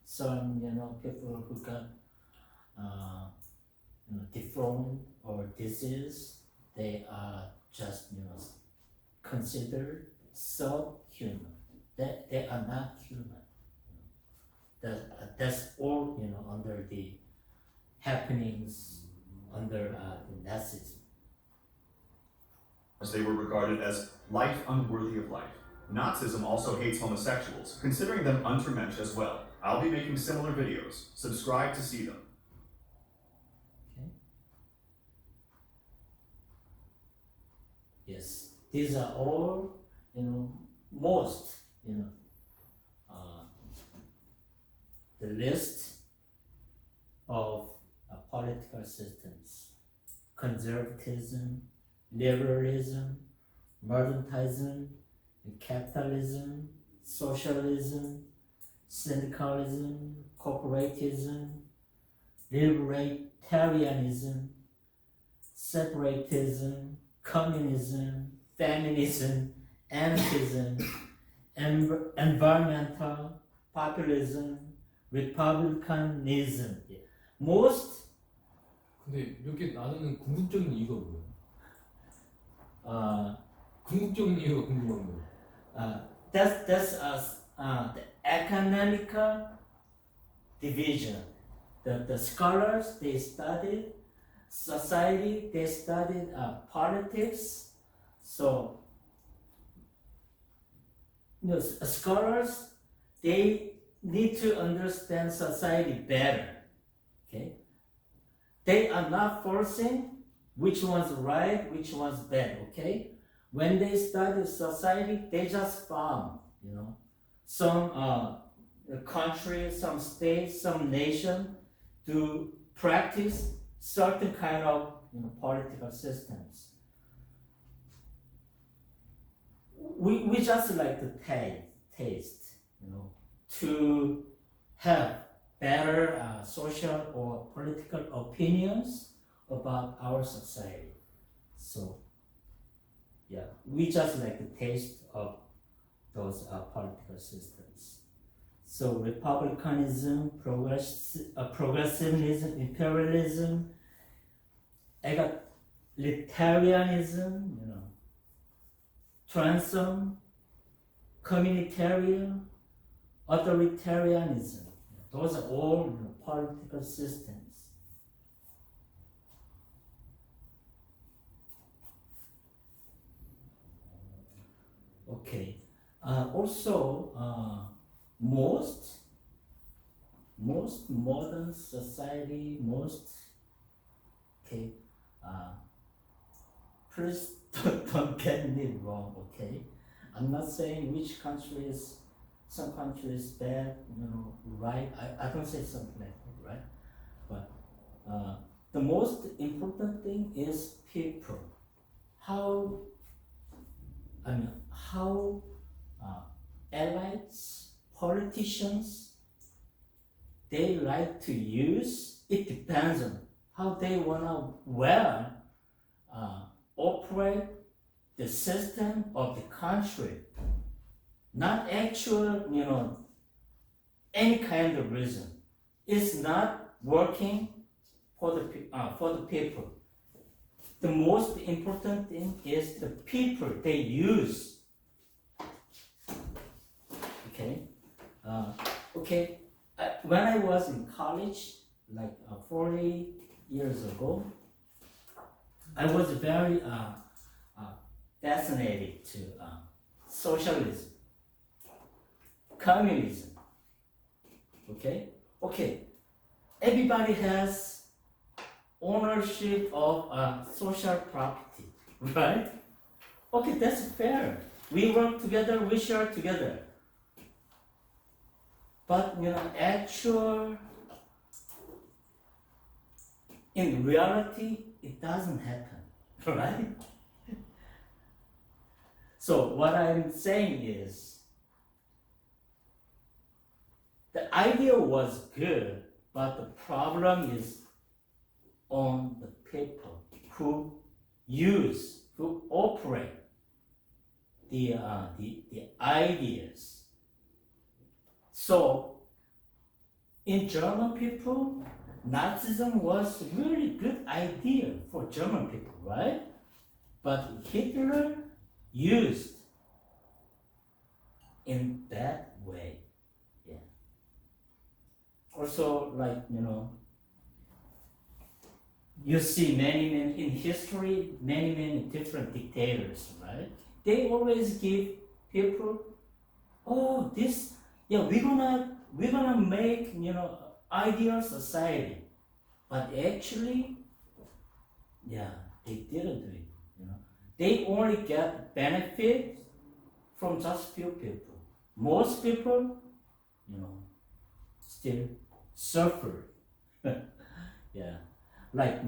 Some, people who got, deformed or disease, they are just, considered subhuman. They are not human. That's all, under the happenings under the Nazism. As they were regarded as life unworthy of life. Nazism also hates homosexuals, considering them Untermensch as well. I'll be making similar videos. Subscribe to see them. Okay. Yes, these are all, most, the list of political systems: conservatism, liberalism, mercantilism, capitalism, socialism, syndicalism, corporatism, libertarianism, separatism, communism, feminism, anarchism, environmental, populism, republicanism. Most 근데 이렇게 나누는 궁극적인 이유가 뭐예요? 궁극적인 이유가 궁금한 거예요. that's the economical division. The scholars, they studied society, they studied politics. So scholars, they need to understand society better. Okay, they are not forcing which one's right, which one's bad. Okay, when they study society, they just found, some country, some state, some nation to practice certain kind of political systems. We just like to taste, to have better social or political opinions about our society. So, yeah, we just like the taste of those political systems. So, republicanism, progressivism, imperialism, egalitarianism, transism, communitarian, authoritarianism. Those are all political systems. Okay. Also, most modern society, please don't get me wrong, okay? I'm not saying which country is, some country is bad, right? I don't say something like that, right? But the most important thing is people. How elites, politicians, they like to use, it depends on how they wanna operate the system of the country. Not actual, any kind of reason. It's not working for the people. The most important thing is the people they use. Okay. When I was in college, like 40 years ago, I was very fascinated to socialism, communism. Okay. Everybody has ownership of social property, right? Okay, that's fair. We work together, we share together. But in reality, it doesn't happen, right? So what I'm saying is, the idea was good, but the problem is on the people who operate the ideas. So, in German people, Nazism was really good idea for German people, right? But Hitler used in that way. Yeah. Also, you see many in history, many different dictators, right? They always give people, we're gonna make ideal society, but actually, they didn't do it. They only get benefit from just few people. Most people, still suffer. Yeah, like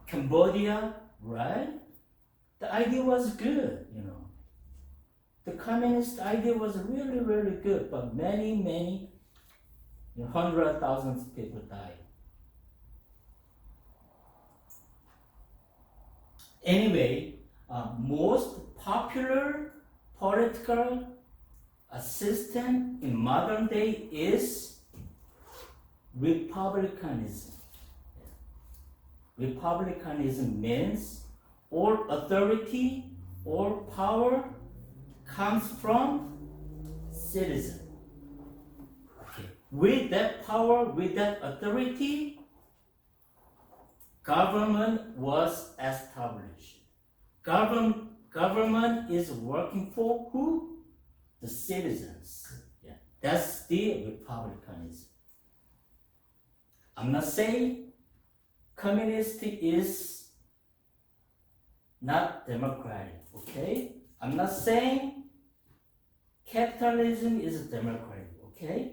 Cambodia, right? The idea was good, The communist idea was really, really good, but many, hundreds of thousands of people died. Anyway, most popular political system in modern day is republicanism. Republicanism means all authority, all power comes from citizen. Okay. With that power, with that authority, government was established. Government is working for who? The citizens. Yeah. That's the republicanism. I'm not saying communist is not democratic, okay? I'm not saying capitalism is democratic, okay?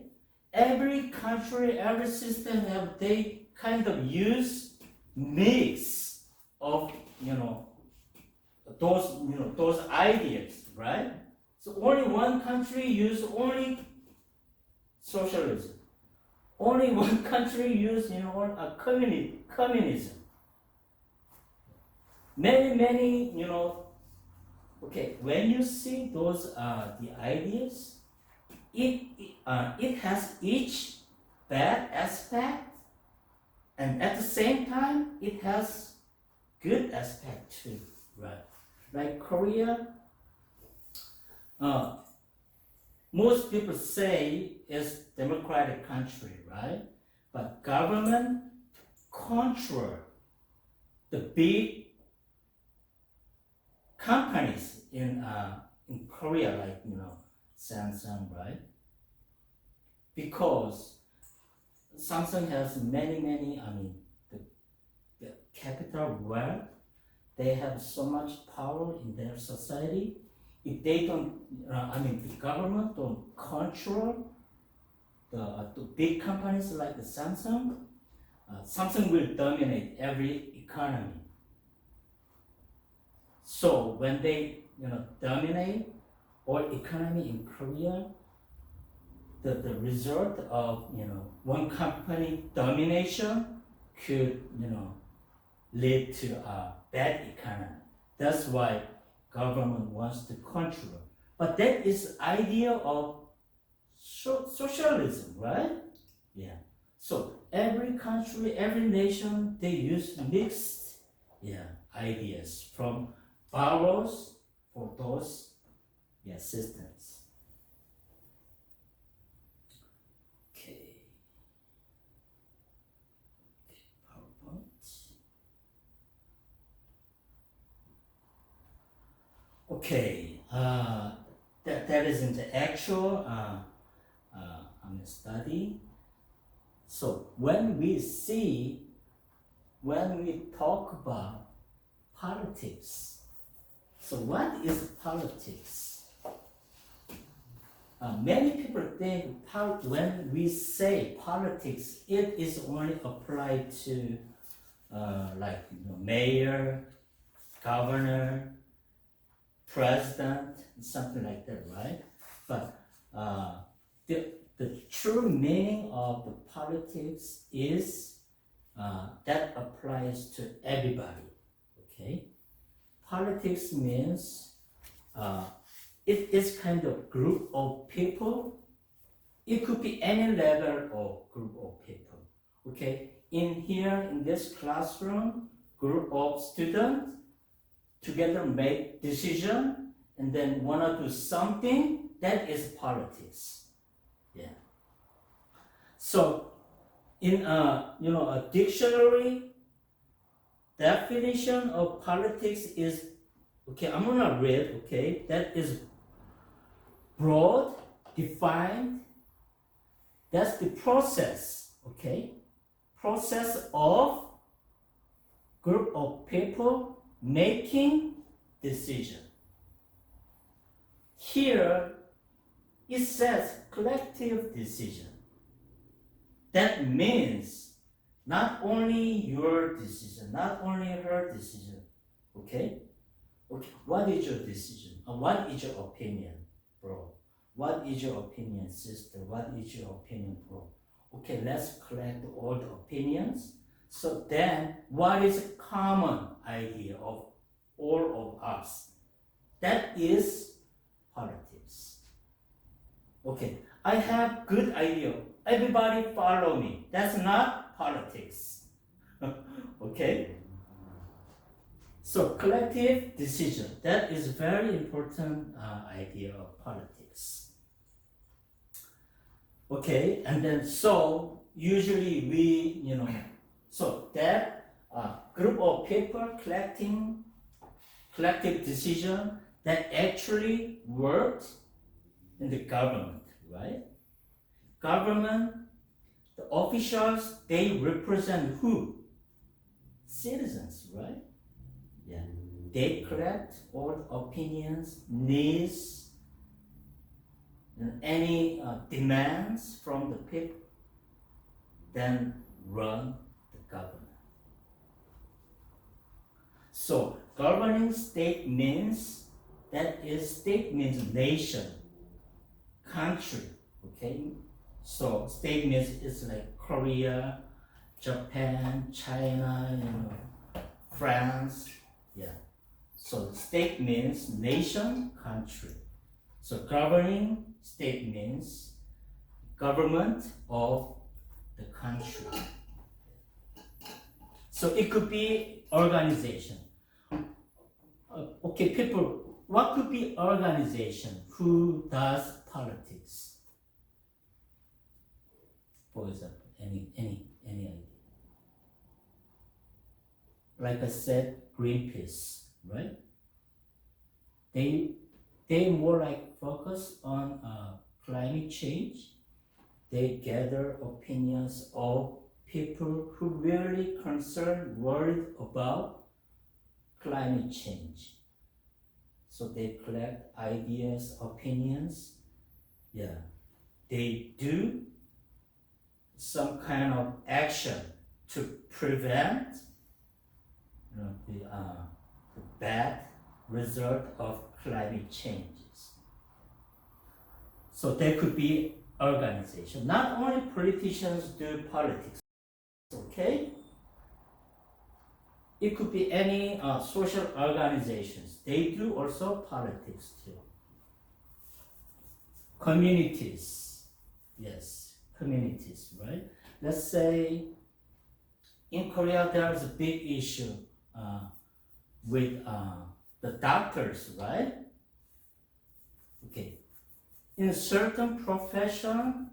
Every country, every system they kind of use mix of those ideas, right? So only one country use only socialism. Only one country used, a communism. Many, okay, when you see those, the ideas, it has each bad aspect, and at the same time, it has good aspect too, right? Like Korea, most people say is democratic country, right? But government control the big companies in Korea, like Samsung, right? Because Samsung has many. The capital wealth. They have so much power in their society. If they don't, the government don't control the big companies like the Samsung, Samsung will dominate every economy. So when they, dominate all economy in Korea, the result of, one company domination could, lead to a bad economy. That's why government wants to control. But that is idea of socialism, right? Yeah. So every country, every nation, they use mixed ideas from borrows for those systems. Okay. PowerPoint. Okay, that isn't the actual study. So when we talk about politics, so what is politics? Many people think when we say politics, it is only applied to mayor, governor, president, something like that, right? But the true meaning of the politics is that applies to everybody. Okay, politics means it is kind of group of people. It could be any level of group of people. Okay, in this classroom, group of students together make decision and then wanna do something, that is politics. Yeah. So in a dictionary definition of politics is, okay, I'm gonna read, okay, that is broad, defined, that's the process, okay? Process of group of people making decision. Here it says collective decision. That means not only your decision, not only her decision. Okay? Okay. What is your decision? What is your opinion, bro? What is your opinion, sister? What is your opinion, bro? Okay, let's collect all the opinions. So then, what is a common idea of all of us? That is politics. Okay, I have good idea. Everybody follow me. That's not politics. Okay? So collective decision, that is very important idea of politics. Okay, and then so usually we, so that group of people collecting collective decision that actually worked in the government, right? Government, the officials, they represent who? Citizens, right? Yeah. They collect all the opinions, needs, and any demands from the people, then run the government. So governing state means, state means nation, country, okay? So state means it's like Korea, Japan, China, France. Yeah. So state means nation, country. So governing state means government of the country. So it could be organization. Okay, people, what could be organization who does politics? For example, any idea? Like I said, Greenpeace, right? They more like focus on climate change. They gather opinions of people who really concerned, worried about climate change. So they collect ideas, opinions. Yeah, they do some kind of action to prevent the bad result of climate changes. So there could be organization. Not only politicians do politics, okay? It could be any social organizations. They do also politics too. Communities, yes, communities, right? Let's say in Korea there's a big issue with the doctors, right? Okay. In certain profession,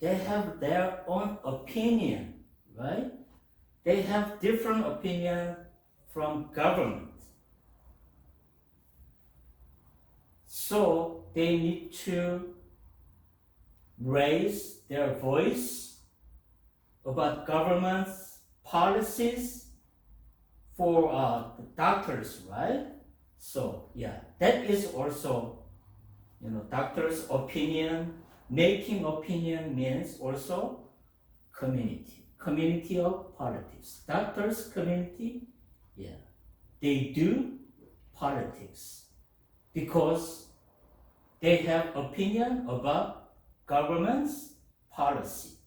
they have their own opinion, right? They have different opinion from government. So they need to raise their voice about government's policies for the doctors, right? So yeah, that is also, doctor's opinion. Making opinion means also community of politics. Doctors community, yeah, they do politics because they have opinion about government's policy.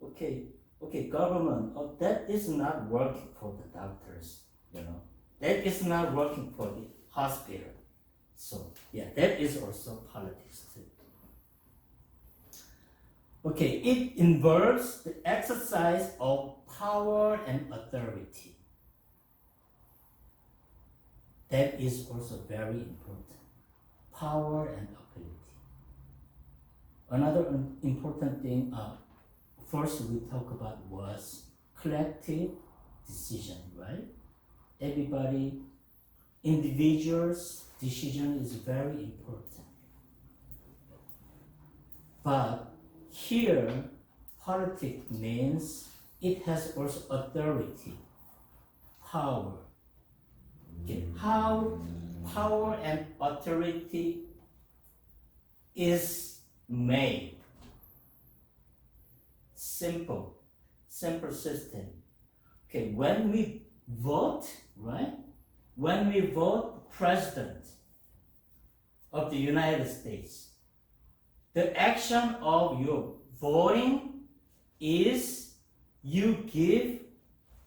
Okay, government, that is not working for the doctors, that is not working for the hospital. So yeah, that is also politics too. Okay, it involves the exercise of power and authority. That is also very important. Power and ability. Another important thing, first we talk about was collective decision, right? Everybody, individuals' decision is very important. But here, politics means it has also authority, power. Okay, how power and authority is made? Simple system. Okay, when we vote, right? When we vote president of the United States, the action of your voting is you give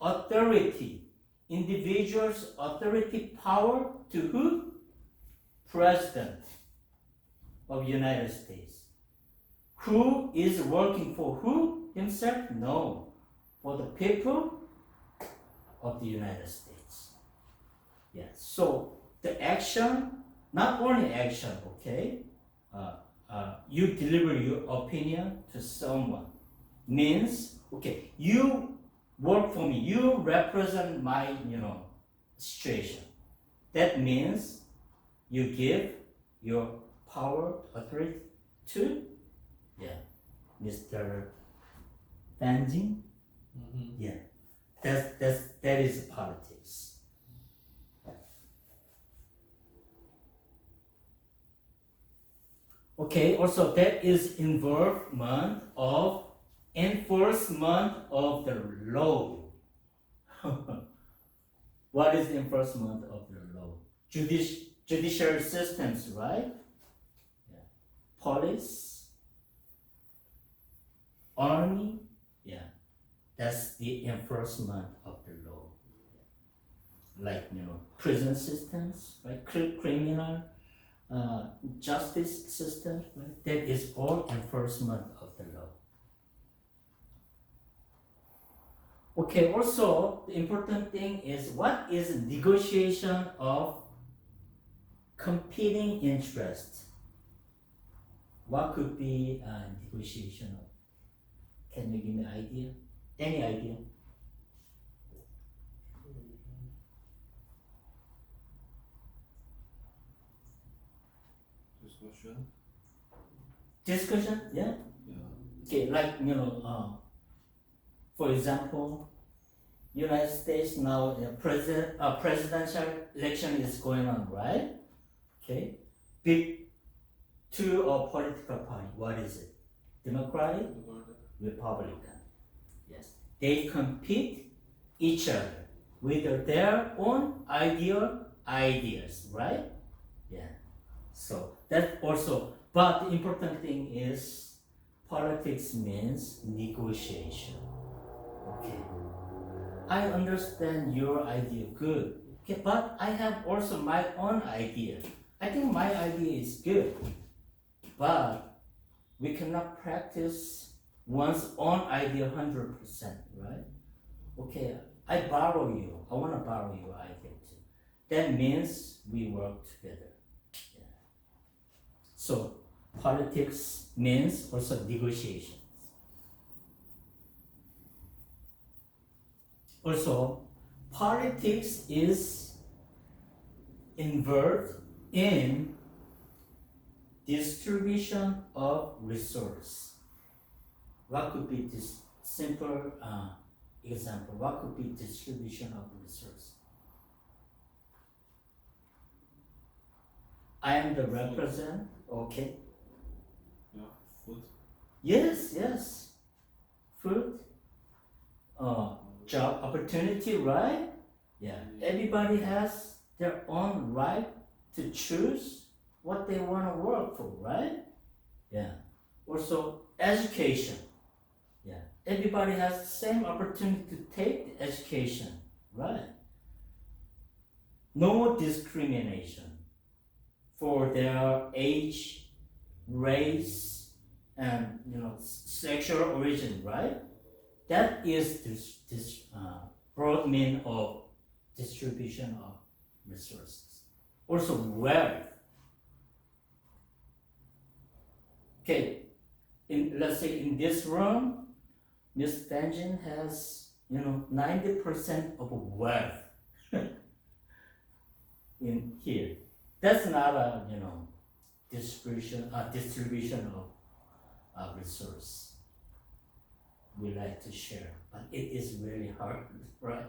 authority, individuals' authority, power to who? President of United States. Who is working for who? Himself? No. For the people of the United States. Yeah. So the action, not only action, okay? You deliver your opinion to someone means, okay, you work for me, you represent my, situation. That means you give your power, authority to, Mr. Fanjin. Yeah, that is politics. Okay, also that is involvement of enforcement of the law. What is enforcement of the law? Judicial systems, right? Yeah. Police, army, yeah, that's the enforcement of the law. Like, prison systems, right? Criminal justice system, right? That is all enforcement of the law. Okay, also the important thing is what is negotiation of competing interests? What could be negotiation of? Can you give me an idea? Any idea? Discussion. Discussion, yeah? Yeah. Okay, like, for example, United States now, presidential election is going on, right? Okay, big two political party, what is it? Democratic, Republican. Yes, they compete each other with their own ideas, right? Yeah. So that also, but the important thing is politics means negotiation. Okay. I understand your idea good. Okay, but I have also my own idea. I think my idea is good. But we cannot practice one's own idea 100%, right? Okay, I borrow you. I want to borrow your idea too. That means we work together. Yeah. So politics means also negotiations. Also, politics is involved in distribution of resource. What could be this simple example? What could be distribution of resource? I am the represent. Okay. Yeah. Food. Yes. Food. Job opportunity, right? Yeah. Everybody has their own right to choose what they want to work for, right? Yeah. Also, education. Yeah. Everybody has the same opportunity to take the education, right? No discrimination for their age, race, and sexual origin, right? That is this broad mean of distribution of resources. Also, wealth. Okay, let's say in this room, Ms. Benjin has 90% of wealth in here. That's not a distribution of resource. We like to share, but it is really hard, right?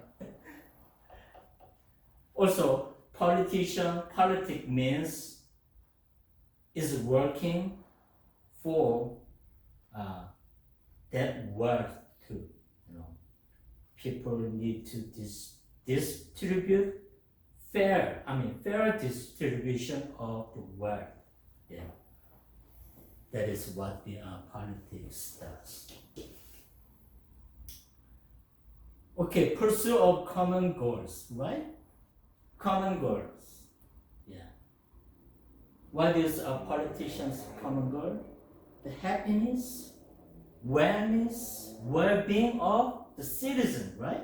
Also, politics means is working for that wealth too. People need to distribute fair distribution of the wealth. Yeah, that is what the politics does. Okay, pursuit of common goals, right? Common goals. Yeah. What is a politician's common goal? The happiness, wellness, well-being of the citizen, right?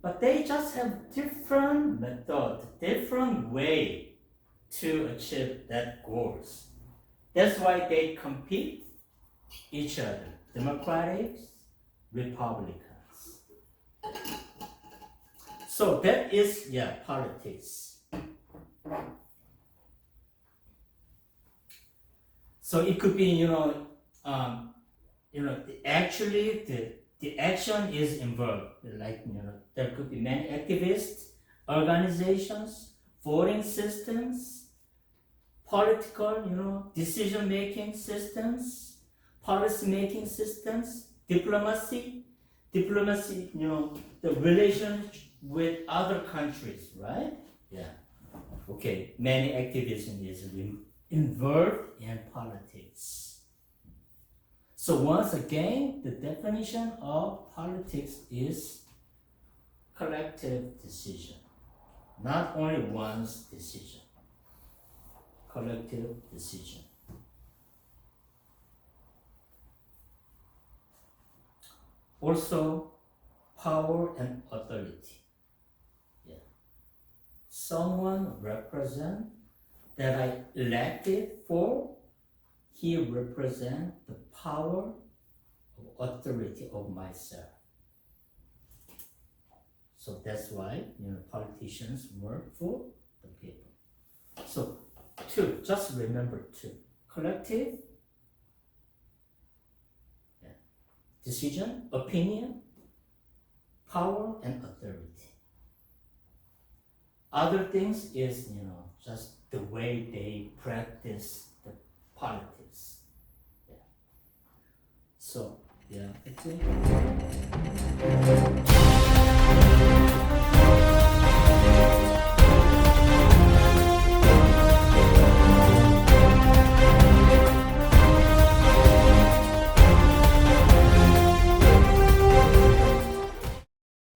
But they just have different method, different way to achieve that goals. That's why they compete each other. Democrats, Republicans. So that is politics. So it could be actually the action is involved. Like there could be many activists, organizations, voting systems, political decision making systems, policy making systems, diplomacy, the relations with other countries, right? Yeah. Okay, many activism is involved in politics. So once again, the definition of politics is collective decision, not only one's decision. Collective decision. Also, power and authority. Yeah. Someone represent that I elected for, he represent the power of authority of myself. So that's why politicians work for the people. So two, just remember two. Collective decision, opinion, power, and authority. Other things is, just the way they practice the politics. Yeah. So, yeah, I think